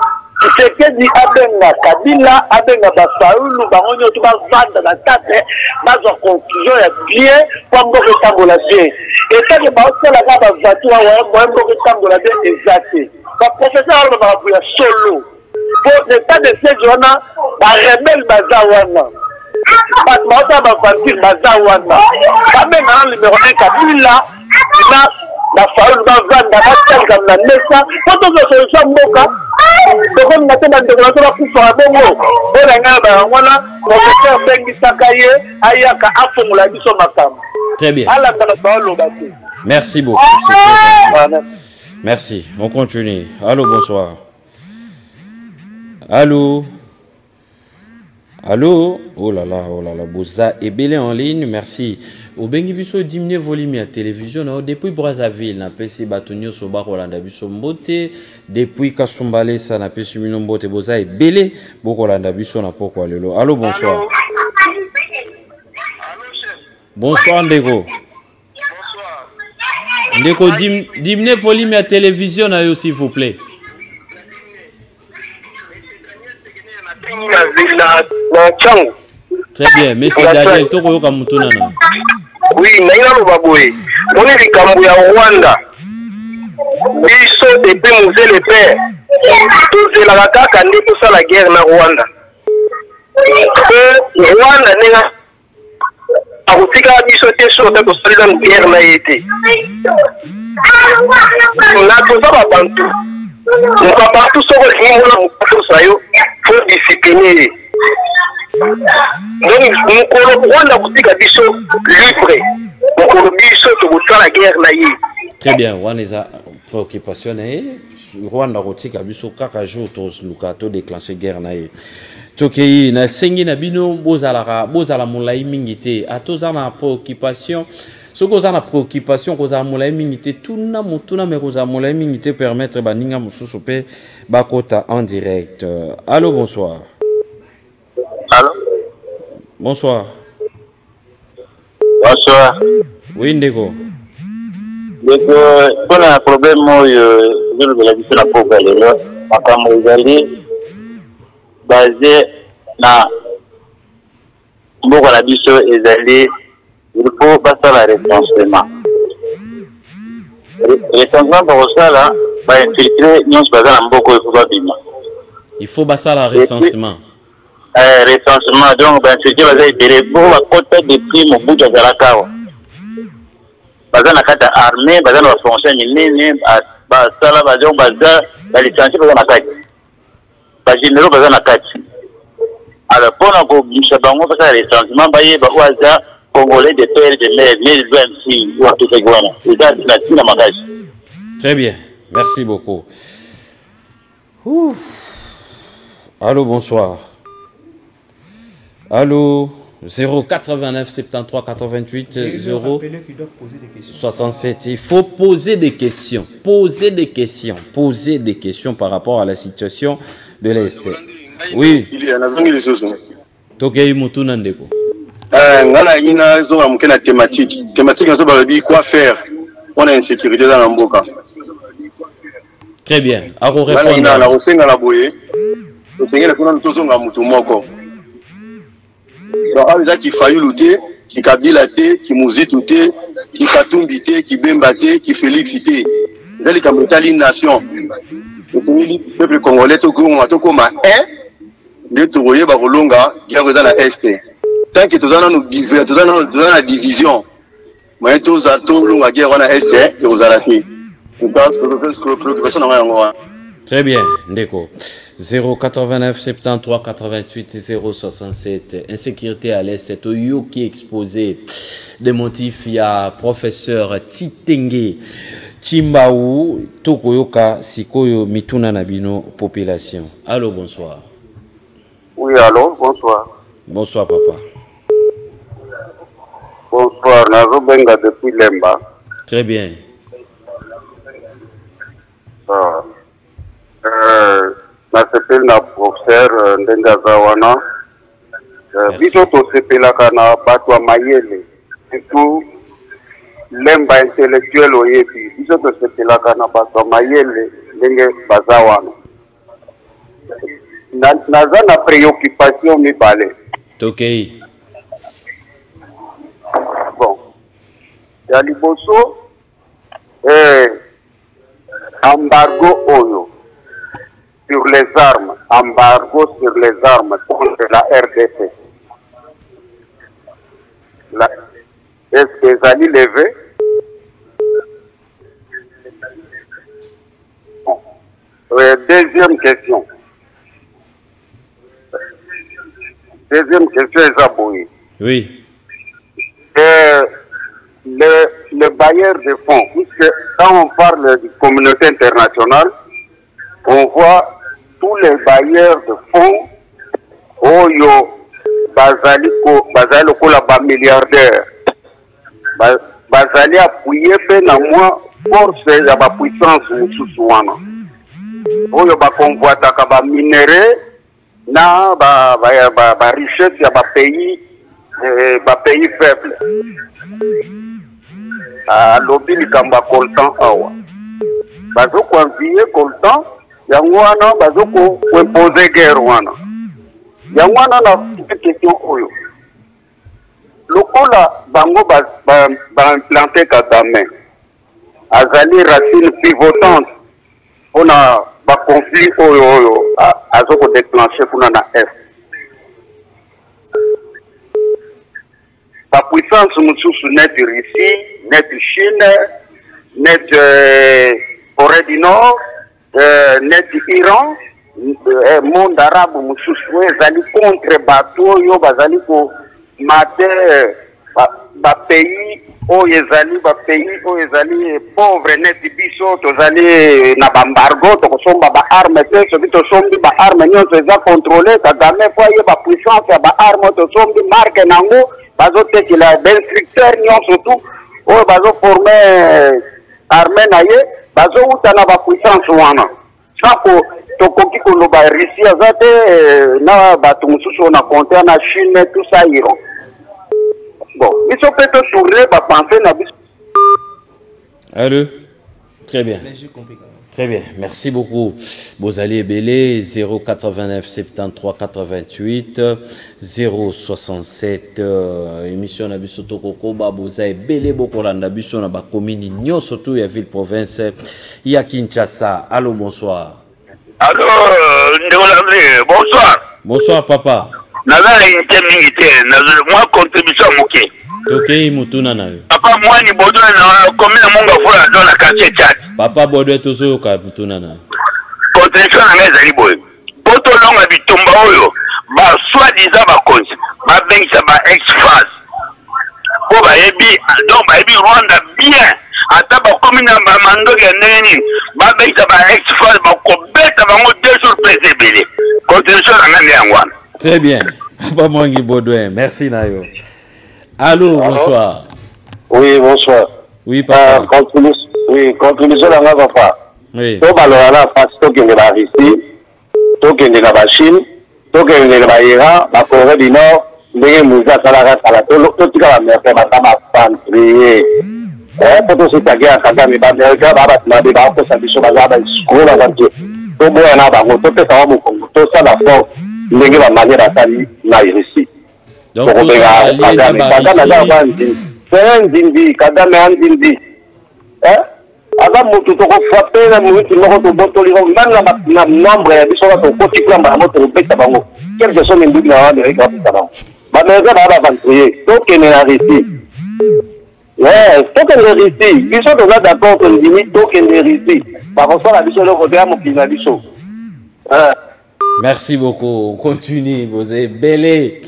c'est que dit Abenga Kabila, Abenga Basaoulou, Baronio, tout va vendre la tête, dans une conclusion, il y a bien, pour me rétablir la vie. Et ça, je vais la gamme à Vatou, moi, je vais rétablir la vie exacte. Le professeur va appuyer solo. Pour l'état de ces gens, la rebelle Bazawana. Batmata Bafantil Bazawana. Même un numéro 1 Kabila, la Faoul va vendre la tête comme la Nessa. Quand on se solution Moka, donc on a tellement de déclaration pour faire un bon mot. On a un professeur Bengi Sakaye, Ayaka Afomula Biso Makam. Très bien. Merci beaucoup. Merci. On continue. Allô, bonsoir. Allô. Allô. Oh là là, Bouza est belé en ligne. Merci. Au Bengi Biso diminuer volume à télévision. Depuis Brazzaville, na PC Batonio Soba Rolanda Biso Mbote. Depuis Kasumbale, ça na PC Mino Mbote. Bouza est belé. Boko Rolanda Biso na poko lelo. Allô, bonsoir. Bonsoir, Ndeko. Ndeko, diminuez volume à télévision, s'il vous plaît. Très bien, monsieur Daniel, tu as comme tout. Oui, naïna Lobaboé. On est des Cambouya Rwanda. Biso depuis Moussé le Père. Tous les Lagaka qui ont pour ça la guerre na Rwanda. Rwanda n'est akotika biso te so te kosalisa guerre na été na toza babantu babantu soko lingi mona mokotosa yo faut discipliner donc mokolo Rwanda kotika biso libre mokolo biso tokosala guerre na ye. Très bien, wana eza préoccupation na ye Rwanda kotika biso kaka jour toluka to déclencher guerre na ye. Tokei na sengi na bino bozala molai mingite atoza na préoccupation soko za na préoccupation koza molai mingite tuna mutuna me koza molai mingite permettre baninga mususu pe bakota en direct. Allô, bonsoir. Allô. Bonsoir. Bonsoir. Oui, Ndeko. Ndeko, on a un problème je ne vais pas la pauvre là makambo ezali basé na mboka na biso ezali il faut passer la recensement. Recensement pour ça là va infiltrer nyonso baza na mboko il faut pas bima. Il faut passer la recensement. Recensement donc va infiltrer baza ibere pour la côté de prix mo buja za la kawa. Baza na kata armée baza na fonctionnaire minene ba sala baza ba licencié baza na kati. Ba généraux baza na kati. Alors pour na ko bisha bango passer la recensement ba ye ba waza Congolais de père de mère, mais il doit aussi voir tout ce qu'on Très bien, merci beaucoup. Ouf. Allô, bonsoir. Allô, 089 73 88 0 67. Il faut poser des questions. Poser des questions. Poser des questions par rapport à la situation de l'Est. Oui. Tokei Mutuna Ndeko. ngala ina zonga mukena thématique nazo balobi quoi faire on a insécurité dans l'amboka. Très bien. À vous répondre. Ngala na osenga la boye. Osenga kuna tozonga mutu moko. Donc avec ça qui failli lutter, qui kabila te, qui muzitu te, qui katumbi te, qui bemba te, qui félix te. Ils allaient comme une nation. Le peuple congolais tout comme un, mais tout voyez Barolonga, qui a dans la est. Tant que tout ça nous divers, tout ça dans la division. Mais tout ça tout longa guerre dans la est et aux alafis. Je pense que préoccupation n'a rien. Très bien, Ndeko. 089 73 88 067. Insécurité à l'est, c'est au qui exposé des motifs. Il y a professeur Chitenge Chimbaou Tokoyoka Sikoyo Mituna Nabino population. Allô, bonsoir. Oui, allô, bonsoir. Bonsoir, papa. Bonsoir, Nazo Benga depuis Lemba. Très bien. Nasepeli na professeur Ndengazawana biso tosepelaka na bato ya mayele surtout lemba intellectuel oyebi biso tosepelaka na bato ya mayele ndenge baza wana naza na préoccupation mibale. Tokei. Bon ya liboso embargo oyo sur les armes, embargo sur les armes contre la RDC. Est-ce que ça allait lever? Bon. Deuxième question. Deuxième question est abouée. Oui. Le bailleur de fonds, puisque quand on parle de communauté internationale, on voit tous les bailleurs de fonds, Oyo, Bazali Kola, milliardaires, Bazali appuyé na moi force ya ba puissance mususuana. Oyo ba convoita ka ba minéraux na ba richesse ya ba pays faible. Lobby likamba coltan awa. Bazo convier coltan yango wana bazo ko imposer guerre wana. Yango wana na question oyo. Lokola bango ba implanter Kagame. Azali racine pivotante ona ba conflit oyo azo ko déclencher kuna na Est. La puissance mususu net Russie, net Chine, net Corée du Nord, net Iran, monde arabe mususu ezali contre bateau yo bazali ko mate ba pays oyo ezali pauvre net biso tozali na bambargo tokosomba ba arme te soki tosombi ba arme nyonso eza contrôlé Kagame po ye ba puissance ya ba arme tosombi marque nango bazotekela d'instructeur nyonso tu oyo bazoforme arme na ye bazouta na ba puissance wana sako tokoki koloba Russie aza te na bato mosusu na compter na Chine tout ça Iran. Bon, biso peut tourner ba penser na biso. Allô. Très bien. Très bien. Merci beaucoup. Bozali Ebele 089 73 88 067 émission na biso tokoko ba Bozali Ebele bokolanda biso na ba commune nyonso tu ya ville province ya Kinshasa. Allô, bonsoir. Allô, bonsoir. Bonsoir papa. Naza intimité, moi contribution moké. Tokei mutuna nayo. Papa moi ni bodo na commune monga fola dans la quartier chat. Papa bodo tozo ka mutuna na. Contribution na ngeza li boy. Poto longa bitumba oyo ba soi-disant ba konzi. Ba bengisa ba ex-phase. Ko ba yebi donc ba yebi Rwanda bien. Ata ba commune ba mandoki ya neni. Ba bengisa ba ex-phase ba ko beta bango 2 jours pesebele. Contribution na ngani yangwana. Très bien. Papa Mwangi Baudouin, merci Nayo. Allô, bonsoir. Oui, bonsoir. Oui, papa. Contribution à papa. Oui. To balora na face to kende ba Russie, to kende na ba Chine, to kende na ba Iran, ba Corée du Nord, ndenge muza salaka sala to tika ba merke ba tama pantrie poto se tagia kagame ba merke ba mabe ba ko sa biso ba za skola ba to boya na bango to pesa wa mokongo to sala fort ndenge ba manye ba sali na irisi donc Kagame andindi aga mutu to ko frappe na mutu moko to botoli ko na nombre ya biso to koti klamba na moto beta bango quelque chose ndiki na wana reka pita ba meza ba vantrier to kene na risi to kene risi biso to na d'accord to ndimi to kene risi ba ko sala biso loko ya mokina biso merci beaucoup. On continue. Vous êtes belé.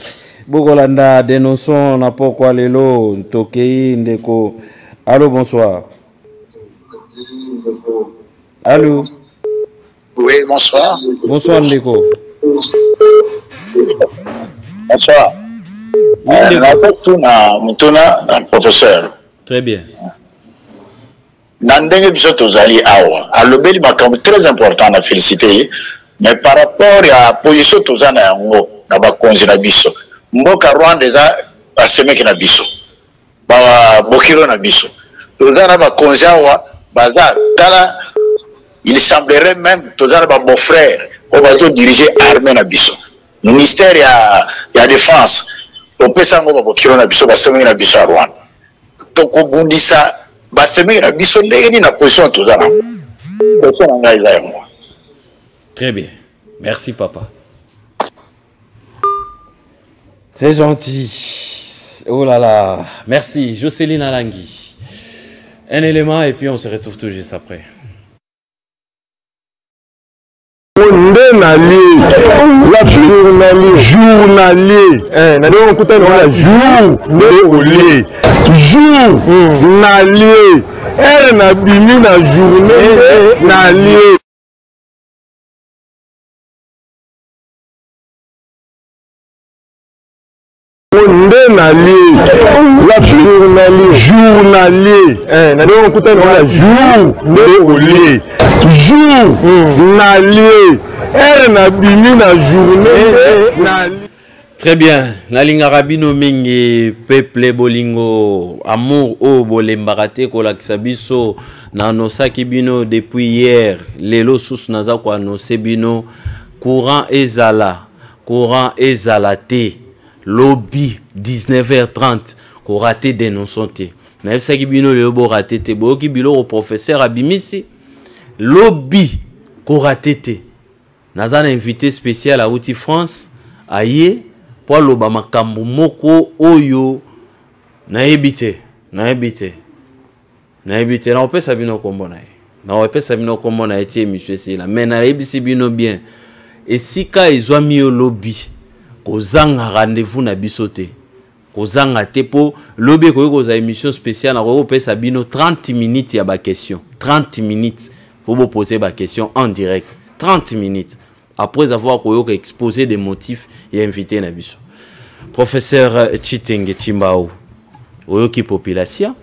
Bogolanda, dénonçons n'a pas quoi lelo. Tokei Ndeko. Allô, bonsoir. Allô. Oui, bonsoir. Bonsoir Ndeko. Bonsoir. Na professeur. Très bien. Nandenge biso tozali awa. Alobeli makambo très important na féliciter. Mais par rapport à la position de yango na bakonzi na biso mboka Rwanda eza basemeki na biso ba bokilo na biso tozana bakonzi awa baza tala il semblerait même tozana ba beau frère o bato diriger armée na biso ministère ya défense opesa ngo ba bokilo na biso basemeki na biso Rwanda to ko bundisa basemeki na biso ndenge na position tozana position na ngai yango. Très bien. Merci, papa. Très gentil. Oh là là. Merci. Jocelyne Alangui. Un élément et puis on se retrouve tout juste après. Journalier. Journalier. Elle n'a bimi na journée nalier. Journalier. Très bien. Nalinga Rabino Mingi, peuple bolingo, amour o bolembarate kolakisa biso na nosaki bino depuis hier. Lelo sous naza kwa no sebino courant ezala te. Lobby 19h30 ko raté dénonçant te. Na efsaki bino le bo raté te bo ki bilo au professeur abimisi lobby ko raté te. Naza na invité spécial à Outi France aye pour loba makambo moko oyo na ebité na opesa bino kombo na ye. Na opesa bino kombo na eti monsieur c'est là. Mais na ebisi bino bien. Et si ka ezwami yo lobby kozanga rendez-vous na bisote kozanga te po lobby ko koza émission spéciale na ko pesa bino 30 minutes ya ba question 30 minutes pour vous poser ba question en direct 30 minutes après avoir exposé des motifs et invité na biso professeur Chitenge Chimbao oyoki population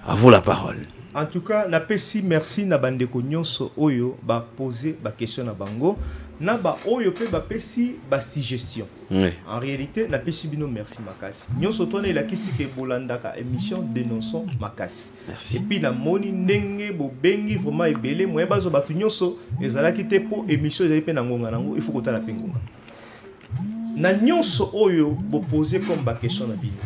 à vous la parole. En tout cas, na pesi merci na bandeko nyonso oyo ba poser ba question na bango na ba oyo pe ba pesi ba suggestion. Oui. En réalité, na pesi bino merci makasi. Nyonso tone la kisi ke bolandaka émission dénonçons makasi. Merci. Et puis na moni ndenge bo bengi vraiment ebele moye bazo batu nyonso ezala ki te po émission ezali pe na ngonga nango il faut kota la pengonga. Na nyonso oyo bo poser comme ba question na bino.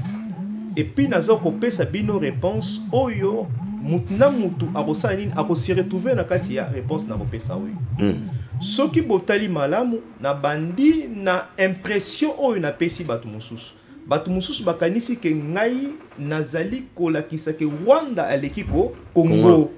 Et puis nazo ko pesa bino réponse oyo mutna mutu akosala nini akosi retrouver na kati ya réponse na kopesa oyo. Soki botali malamu na bandi na impression oyo na pesi batu mususu. Batu mususu bakanisi ke ngai nazali kolakisa ke Rwanda aleki ko Congo.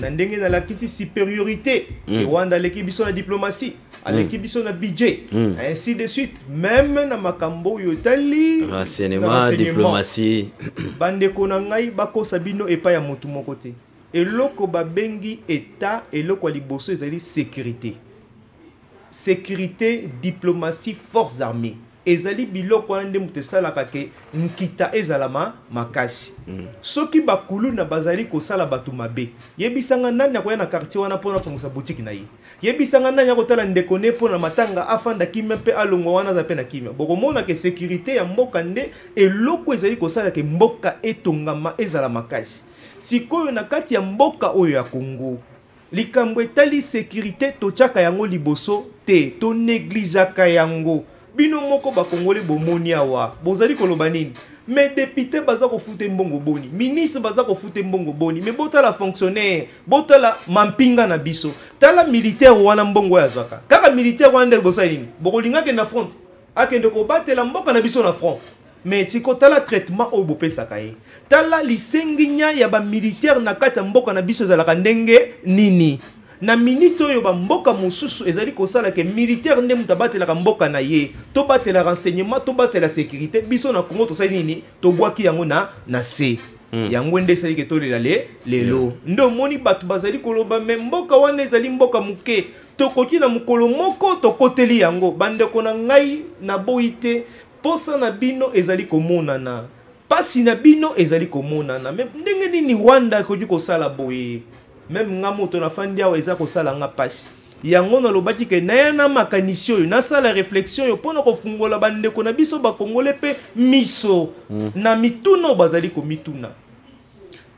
Na ndenge na lakisi supériorité. Ke Rwanda aleki biso na diplomatie. Aleki biso na budget. Ainsi de suite. Même na makambo yotali renseignement, diplomatie. Bande kona ngai bako sabino epa ya mutu moko te. Eloko babengi état eloko liboso ezali sécurité. Sécurité, diplomatie, forces armées. ezali biloko wana nde moto esalaka ke nkita ezalama makasi soki bakulu na bazali kosala bato mabe yebisanga nani akoya na quartier wana mpona kofungusa boutique na ye yebisanga nani akotala ndeko ne mpona matanga afanda kimia mpe alongwa wana aza mpe na kimia bokomona ke sécurité ya mboka nde eloko ezali kosala ke mboka etongama ezala makasi sikoyo na kati ya mboka oyo ya Congo likambo etali sécurité tochaka yango liboso te to négligeaka yango bino moko bakongole bomoni awa bozali koloba nini mais député baza ko fute mbongo boni ministre baza ko fute mbongo boni mais botala fonctionnaire botala mampinga na biso tala militaire wana mbongo ya zwaka kaka militaire wana bosa nini bokolingaka na front akende ko batela mboka na biso na front mais tiko tala traitement au bopesa kaye tala lisenginya ya ba militaire na kati ya mboka na biso zalaka ndenge nini na minute oyo ba mboka mosusu ezali kosala ke militaire nde mutabatela mboka na ye to batela renseignement to batela sécurité biso na Congo to sali nini to bwaki yango na se yango nde sali ke to lelo ndo moni batu bazali koloba me mboka wana ezali mboka muke to koki na mukolo moko to koteli yango bande kona ngai na boite posa na bino ezali komonana pasi na bino ezali komonana me ndenge nini Rwanda koki kosala boye même nga moto na fandi awa eza kosala nga pasi yango na lobaki ke na yana makanisi oyo nasala réflexion yo mpona kofungola bandeko na biso bakongole pe miso na mituna bazali komituna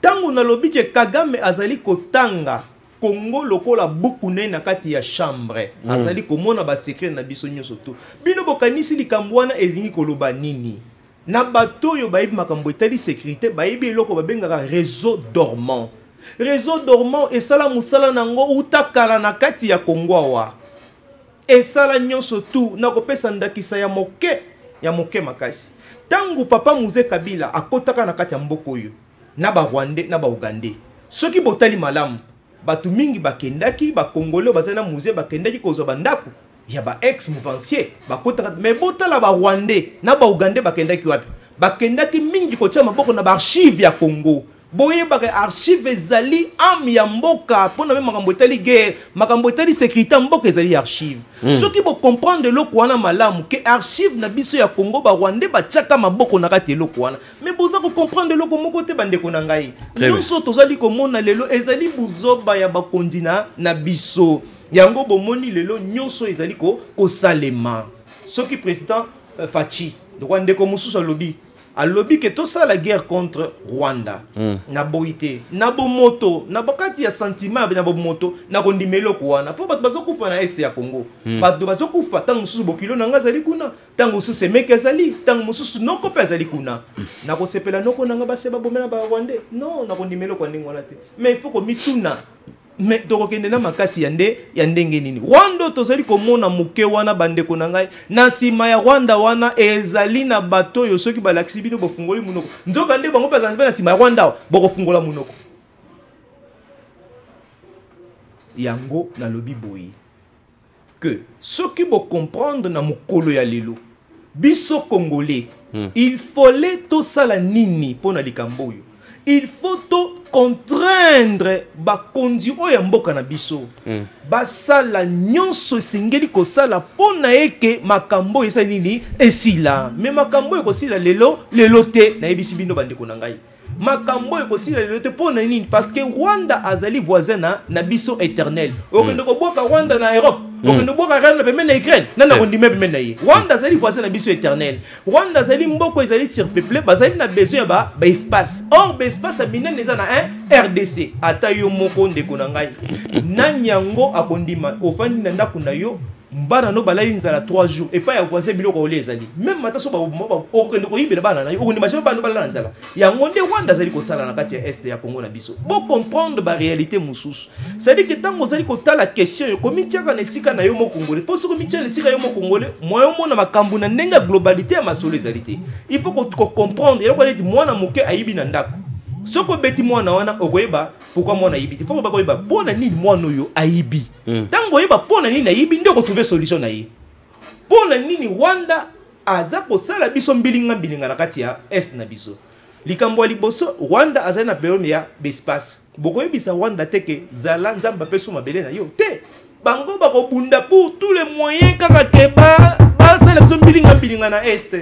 tango na lobi ke Kagame azali kotanga Congo lokola buku ne na kati ya chambre azali komona ba secret na biso nyonso to bino bokanisi likambo wana elingi koloba nini na bato yo bayibi makambo etali sécurité bayibi eloko babengaka réseau dormant et sala musala nango utakara na kati ya Congo awa et sala nyonso tu na kopesa ndakisa ya moke makasi tangu papa Muze Kabila akotaka na kati ya mboko oyo na ba Rwandais na ba Ugandais soki botali malamu batu mingi bakendaki ba Congolais bazana Muze bakendaki kozwa bandako ya ba ex mouvancier bakotaka mais botala ba Rwandais na ba Ugandais bakendaki wapi bakendaki mingi kotia maboko na ba archive ya Congo boye baka archive ezali am ya mboka pona me makambo etali guerre makambo etali sécurité mboka ezali archive soki bo comprendre loko wana malamu ke archive na biso ya Congo ba Rwandais ba tiaka maboko na kati loko wana mais boza ko comprendre loko moko te bandeko na ngai nyonso tozali komona lelo ezali buzoba ya bakondi na biso yango bomoni lelo nyonso ezali ko salema soki président Fachi Rwanda ko mususu alobi ke to la guerre contre Rwanda na boite na bomoto na bakati ya sentiment na bomoto na kondimelo kwana po bato bazokufa na est ya Congo bato bazokufa tango mususu bokilo na ngazali kuna tango mususu meke azali tango mususu noko pe azali kuna na kosepela noko nanga baseba bomena ba Rwandais non na kondimelo kwa ndingo na te mais il faut ko mituna mais tokokende na makasi ya ndenge nini Rwanda tozali komona muke wana bandeko na ngai na sima ya Rwanda wana ezali na bato yo soki balakisi bino bofungoli munoko nzoka nde bango pesa na sima ya Rwanda bokofungola munoko yango na lobi boyi que soki bo comprendre na mukolo ya lelo biso Congolais il fallait to sala nini pona likambo yo il faut to contraindre bakondi oyo mboka na biso basala nyonso singeli kosala pona eke makambo esa nini esila mais makambo ekosila lelo te na yebisi bino bandeko na ngai makambo ekosila lelo te pona nini parce que Rwanda azali voisin na biso éternel okende ko boka Rwanda na Europe okende boka Rwanda pe na Ukraine na kondime pe na ye Rwanda azali voisin na biso éternel Rwanda azali mboko ezali surpeuplé bazali na besoin ba espace or ba espace abinene eza na RDC ata yo moko ndeko na ngai nanyango akondima ofandi na ndako na yo mbana no balali nzala 3 jours et pas ya voisin biloko ole ezali même mata so ba okende ko yibela bana na yo okende machine bana balala nzala yango nde Rwanda azali ko sala na kati ya est ya Congo na biso bo comprendre ba réalité mususu c'est dire que tango zali ko tala question yo komitiaka na sika na yo mo Congolais po so komitiaka na sika yo mo Congolais moyo mo na makambu na ndenga globalité ya masolo ezalité il faut ko comprendre yako dit mwana moke ayibi na ndako soko beti mwana wana okoyeba pourquoi mwana ayibi faut ba koyeba pona nini mwana yo ayibi tango yeba pona nini ayibi ndio ko trouver solution na ye pona nini Rwanda aza ko sala biso mbilinga na kati ya est na biso likambo liboso Rwanda aza na période ya espace bokoyebisa Rwanda teke zala nzamba peso mabele na yo te bango ba ko bunda pour tous les moyens kaka keba ba sala biso bilinga na est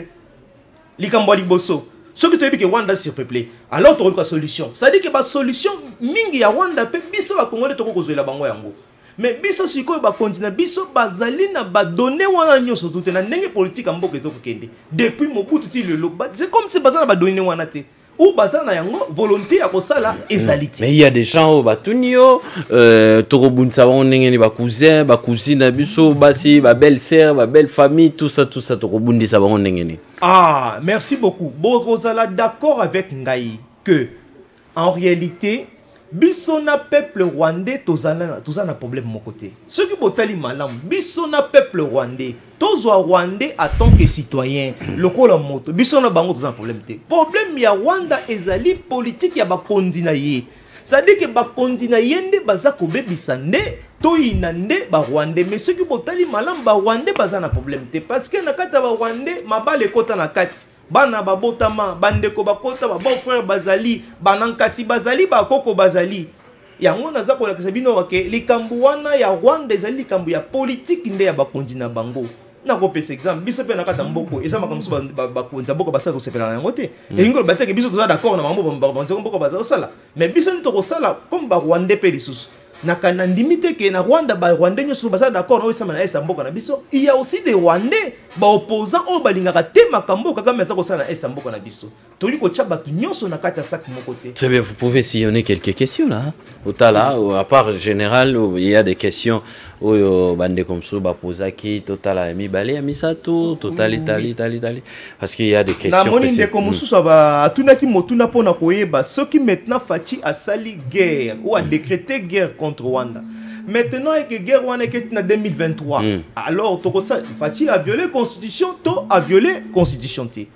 likambo liboso soki toyebi ke Rwanda surpeuplé alors to ko solution ça dit que ba solution mingi ya Rwanda pe biso ba Congolais to ko zoela bango yango mais biso sikoyo ba continent biso bazali na ba donner wana nyoso tout na ndenge politique mboka ezo kokende depuis Mobutu ti lelo c'est comme si bazana ba donner wana te ou bazana yango volonté ya kosala ezalité. Mais il y a des gens au batunio tokobunsa bango ndenge ni ba cousin ba cousine biso basi ba belle sœur ba belle famille tout ça tokobundisa bango ndenge ni. Ah, merci beaucoup. Borozala d'accord avec Ngai que en réalité bisona peuple rwandais tozana problème mon côté. Ce qui botali malam bisona peuple rwandais tozwa rwandais en tant que citoyen lokola moto bisona bango tozana problème te. Problème ya Rwanda ezali politique ya bakondi na ye. Ça dit que bakondi na yende baza ko bebisa nde toyina nde ba rwandais mais ce qui botali malam ba rwandais bazana problème te parce que na kata ba rwandais mabale kota na kati bana babotama bandeko bakota ba bon frère bazali banankasi bazali ba koko bazali yango naza ko lakisa bino wake likambu wana ya Rwanda ezali likambu ya politique nde ya bakondi na bango na ko pesa exemple biso pe na kata mboko eza makamso bakonza boko basala ko sepela yango te elingo bateke biso toza d'accord na mambo mboko bazala sala mais biso ni to ko sala comme ba Rwandais pe lisusu nakana ndimite ke na Rwanda ba Rwandais nyoso baza d'accord na osama na esa mboka na biso il y a aussi des Rwandais ba opposants o balingaka te makambo kaka meza ko sala na esa mboka na biso toli ko tcha batu nyoso na kata sak moko te. Très bien, vous pouvez sillonner quelques questions là otala à part général il y a des questions oyo bande comme ça ba posaki totala mi balé misato total Italie parce qu'il y a des questions. Na moni ndeko mususu ba atunaki motuna pona koyeba soki maintenant Faci a sali guerre ou a décrété guerre contre Rwanda. Maintenant que guerre Rwanda est en 2023. Alors Faci a violé constitution, to a violé constitution t.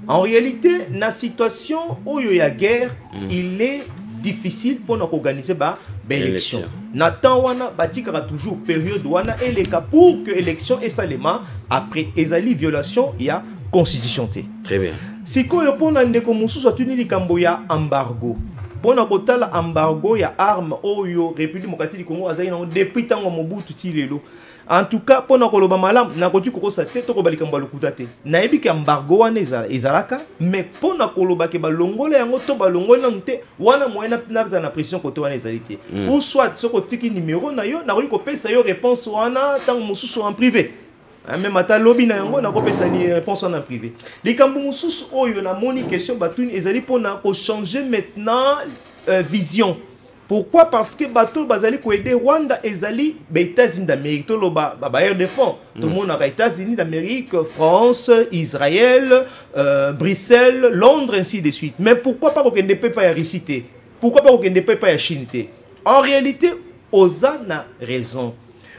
En réalité, na situation où il y a guerre, il est difficile pour nous organiser ba élection. Nathan wana batikara toujours période wana et les cas pour que élection et salement après ezali violation il y a constitution t. Très bien. Si ko yopona ndeko mususu atuni likambo ya embargo. Pona kotala embargo ya arme oyo République démocratique du Congo azali na depuis tango Mobutu ti lelo. En tout cas pona koloba malam na koti kokosa te to kobalika mbalokuta te. Na yebi ke embargo wana ezalaka mais pona koloba ke balongola yango to balongola nte wana moyena na pression koto wana ezalité. Ou soit soko tiki numéro na yo na ko kopesa yo réponse wana tango mususu en privé. Même ata lobby na yango na kopesa ni réponse en privé. Likambo mususu oyo na moni question batuni ezali pona ko changer maintenant vision. Pourquoi? Parce que bateau bazali ko aider Rwanda ezali ba États-Unis d'Amérique to loba ba bailleur de fonds. Tout le monde a États-Unis d'Amérique, France, Israël, Bruxelles, Londres ainsi de suite. Mais pourquoi pas qu'on ne peut pas y réciter? Pourquoi pas qu'on ne peut pas y chiniter? En réalité, Oza n'a raison.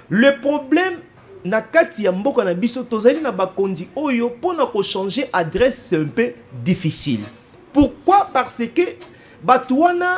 Le problème na kati ya mboka na biso tozali na bakondi oyo pona ko changer adresse c'est un peu difficile. Pourquoi? Parce que batouana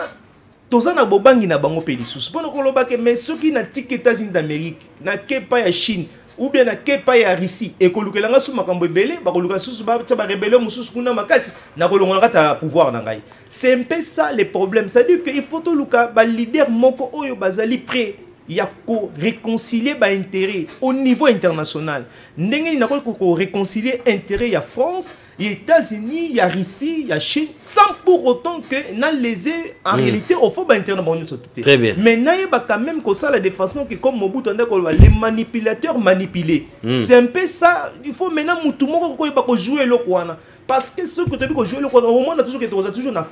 tozana bobangi na bango pe lisusu pona ko loba ke mais soki na tiki États-Unis d'Amérique na kepa ya Chine ou bien na kepa ya Russie et ko lukelanga su makambo ebele ba ko luka susu ba tsa ba rebellion mususu kuna makasi na ko longa ta pouvoir na ngai. C'est un peu ça le problème, c'est à dire que il faut to luka ba leader moko oyo bazali prêt il y a qu'à réconcilier ba intérêt au niveau international. Ndenge ni nakol ko réconcilier intérêt il y a France, il y a États-Unis, il y a Russie, il y a Chine sans pour autant que na léser en réalité au fond ba intérêt bon tout. Très bien. Mais naye ba quand même que ça la de façon que comme Mobutu ndako les manipulateurs manipulés. C'est un peu ça, il faut maintenant mutu moko ko ba ko jouer le kwana parce que ce que tu ko jouer le kwana au monde toujours que toujours na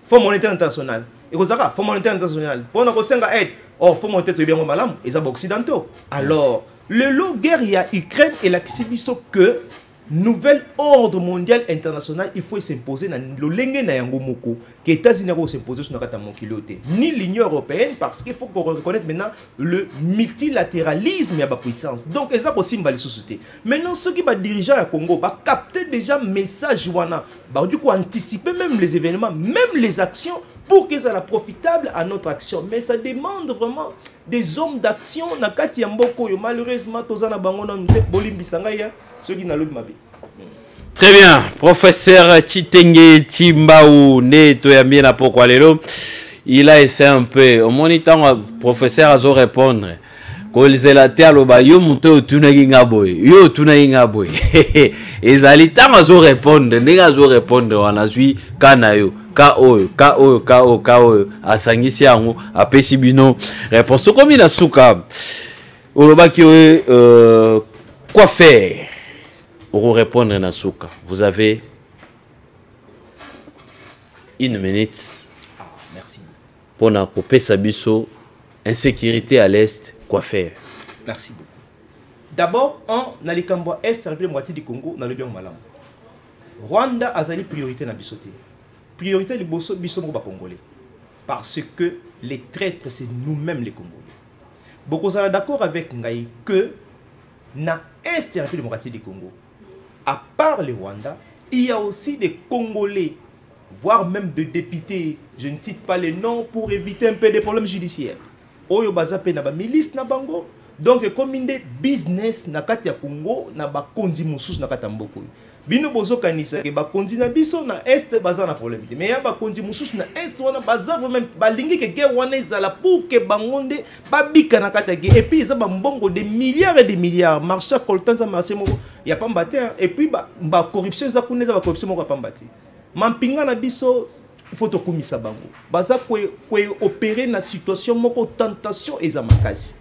Fonds monétaire international. Et vous savez, Fonds monétaire international. Pour nous senga aide. Oh, Fonds monétaire bien malam, ils sont occidentaux. Alors, le lot guerre il y a Ukraine et la Kissibiso que nouvel ordre mondial international il faut s'imposer dans le lenge na yango moko que États-Unis vont s'imposer sur nakata monkiloté ni l'Union européenne parce qu'il faut qu'on reconnaisse maintenant le multilatéralisme et la puissance. Donc ça possible dans les sociétés. Maintenant ceux qui va diriger à Congo va capter déjà message wana ba du coup anticiper même les événements, même les actions pour que ça soit profitable à notre action. Mais ça demande vraiment des hommes d'action nakati ya mboko yo malheureusement tozana bango na bolimbisanga ya ceux qui n'ont pas. Très bien, professeur Chitenge Chimbaou Neto Yamina Pokwalelo, il a essayé un peu. Au moniteur, professeur a répondre. kolizela te aloba yo muto otunaki nga boye yo otunaki nga boye ezali ntango azorépondre ndenge azorépondre wana azwi ka na yo ka oyo asangisi yango apesi bino réponse sokomi na suka olobaki oyo quoi faire pour répondre na suka vous avez 1 minute merci pour na kopesa biso insécurité à l'est. Quoi faire? Merci beaucoup. D'abord, en Nalikambo Est, la moitié du Congo, dans le bien malam. Rwanda a une priorité dans Bissoté. Priorité du Bissoté Congolais. Parce que les traîtres, c'est nous-mêmes les Congolais. Beaucoup sont d'accord avec Ngaï que dans l'Est, la démocratie du Congo, à part le Rwanda, il y a aussi des Congolais, voire même des députés, je ne cite pas les noms, pour éviter un peu des problèmes judiciaires. Oyo bazape na ba milice na bango donc comme inde business na kati ya Congo na ba konzi mususu na kati ya mboko bino bozo kanisa ke ba konzi na biso na est baza na problème mais ya ba konzi mususu na est wana baza vraiment balingi ke guerre wana ezala pour que bangonde babika na kati ya et puis ça ba mbongo de milliards et de milliards marché coltan ça marché moko ya pambate et puis ba corruption za kuneza ba corruption moko pambate mampinga na biso il faut que komisa bango baza kwe opérer na situation moko tentation eza makasi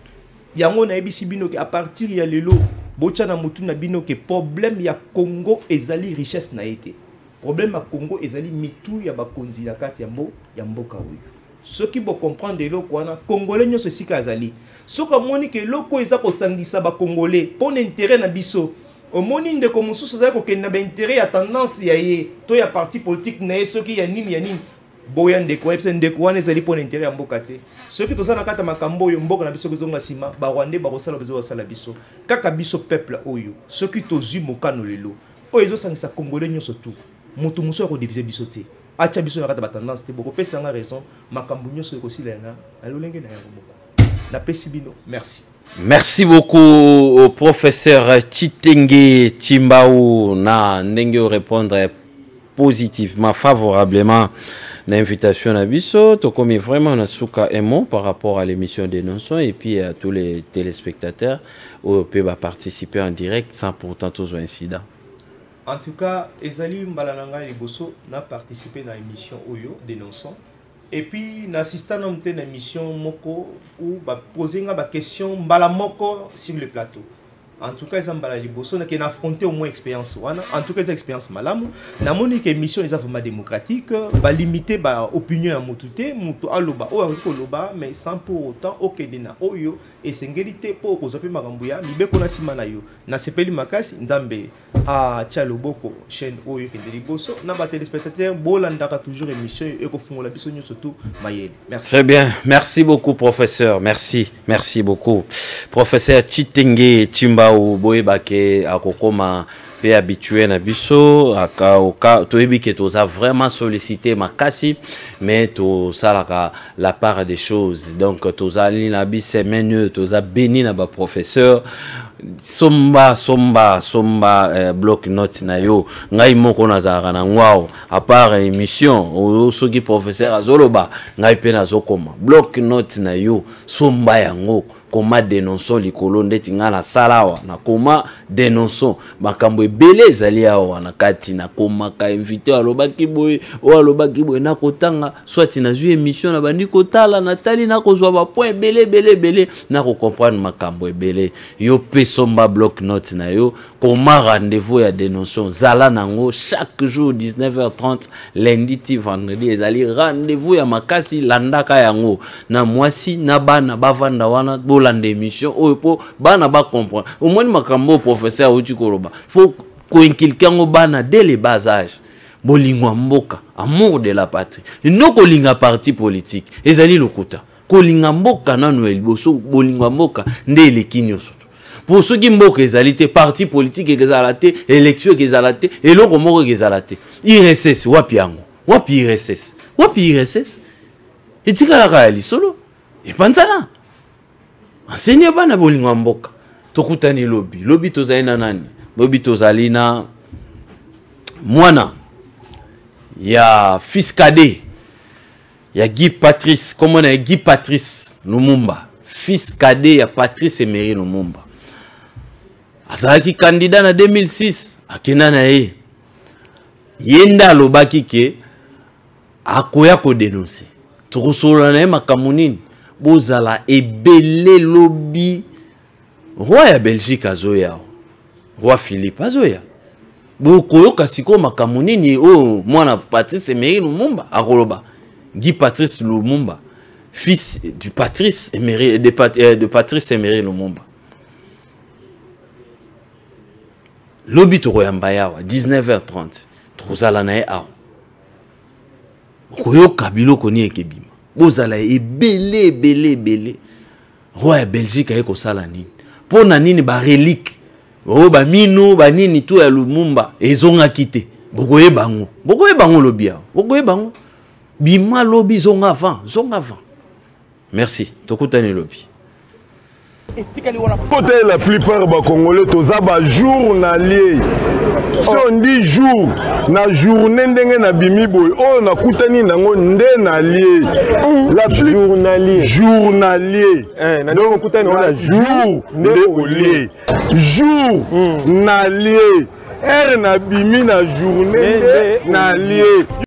yango na ebisi bino ke à partir ya lelo bocha na mutu na bino ke problème ya Congo ezali richesse na été problème ya Congo ezali mitu ya bakonzi na kati ya mboka oyo ceux qui bo comprendre eloko wana congolais nyoso sika azali soka moni ke loko eza ko sangisa ba congolais pour intérêt na biso au moni ndeko mususu za ko kenda ba intérêt ya tendance ya ye to ya parti politique na yeso ki ya nini boya ndeko epse ndeko wana ezali pour intérêt ya mboka te ceux qui tozana kata makambo yo mboka na biso kozonga sima ba rwandais ba kosala bezo sala biso kaka biso peuple oyo ceux qui tozu mokano lelo oyo ezo sangisa congolais nyoso tout mutu muso ya ko diviser biso te acha biso na kata ba tendance te boko pesa nga raison makambo nyoso ko sila na lolenge na yango mboka na pesi bino merci. Merci beaucoup au professeur Chitenge Chimbao na ndenge répondre positivement, favorablement l'invitation à Bisso. To comme vraiment na suka un mot par rapport à l'émission Dénonçons et puis à tous les téléspectateurs qui peuvent participer en direct sans pourtant tous les incidents. En tout cas, Ezali Mbalananga Liboso n'a participé à l'émission Oyo Dénonçons. Et puis, n'assistant à une émission Moko où poser une question Mbala Moko sur le plateau. En tout cas, ils ont affronté au moins expérience. En tout cas, ils ont expérience malamu. Na moni que émission est vraiment démocratique, ba limiter ba opinion à mutute, mutu aloba o akoloba mais sans pour autant okedena oyo et singélité pour kozope makambuya mibeko na simana yo. Na sepeli makasi nzambe a Tchaloboko chaîne oyo ke deliboso na ba téléspectateurs bolandaka toujours émission et ko fungola biso nyo surtout mayele. Merci. Très bien. Merci beaucoup professeur. Merci beaucoup. Professeur Chitenge Chimba ou boyebake akokoma pe habitué na biso aka toyebi ke toza vraiment sollicité makasi mais to salaka la part des choses donc toza na bi semaine toza béni na ba professeur somba bloc note na yo ngai moko nazaka na ngwao à part émission soki professeur azoloba ngai pe nazokoma bloc note na yo somba yango koma dénonçons likolo ndeti nga na salawa na koma dénonçons makambo ebele ezali awa na kati na koma ka invité alobaki boye na kotanga soit na zui émission na bandi kotala natali na kozwa ba point belé na ko comprendre makambo ebele yo pe somba bloc note na yo koma rendez-vous ya dénonçons zala nango chaque jour 19h30 lundi ti vendredi ezali rendez-vous ya makasi landaka yango na mwasi na bana bavanda wana l'émission pour bana ba comprendre au moins makambo professeur uti koloba faut inculquer ngo bana dès le bas âge bolingwa mboka amour de la patrie no kolinga parti politique ezali lokuta kolinga mboka nanu eliboso bolingwa mboka nde lekinyo soto pour ceux qui mboka ezali te parti politique ezalate élection ezalate eloko moko ezalate IRSS wapi yango wapi IRSS etika la ali solo et panzana enseigne bana bolingo mboka tokutani lobby tozali na nani lobby tozali na mwana ya fils cadet ya Guy Patrice Lumumba fils cadet ya Patrice Emery Lumumba. Azalaki candidat na 2006 akenda na ye. Yenda lobaki ke akoya ko dénoncer. Tokosola na makambo nini bozala ebele lobby roi ya Belgique azoya. Roi Philippe azoya. Bokoyoka siko makambo nini o mwana Patrice Emery Lumumba akoloba. Guy Patrice Lumumba, fils du Patrice Emery, de Patrice Emery Lumumba. Lobby to Royambayawa, 19h30. Trozala na e a. Koyo kabilo koni ekebima. Bozala ebele. Roi Belgique aye kosala nini. Pona nini ba relique. O ba mino ba nini to ya Lumumba ezonga kite. Bokoye bango lobby a. Bokoye bango. Bima lobby zonga avant. Merci. Tokutani lobby. Peut-être la plupart des Congolais, tous les journaliers. Si on dit jour, na journée na bimi boy, on a koutani nango ndenalier. La journalier. Donc koutani on a jour ndenalier. Jour nalier. Er na bimi na journée nalier.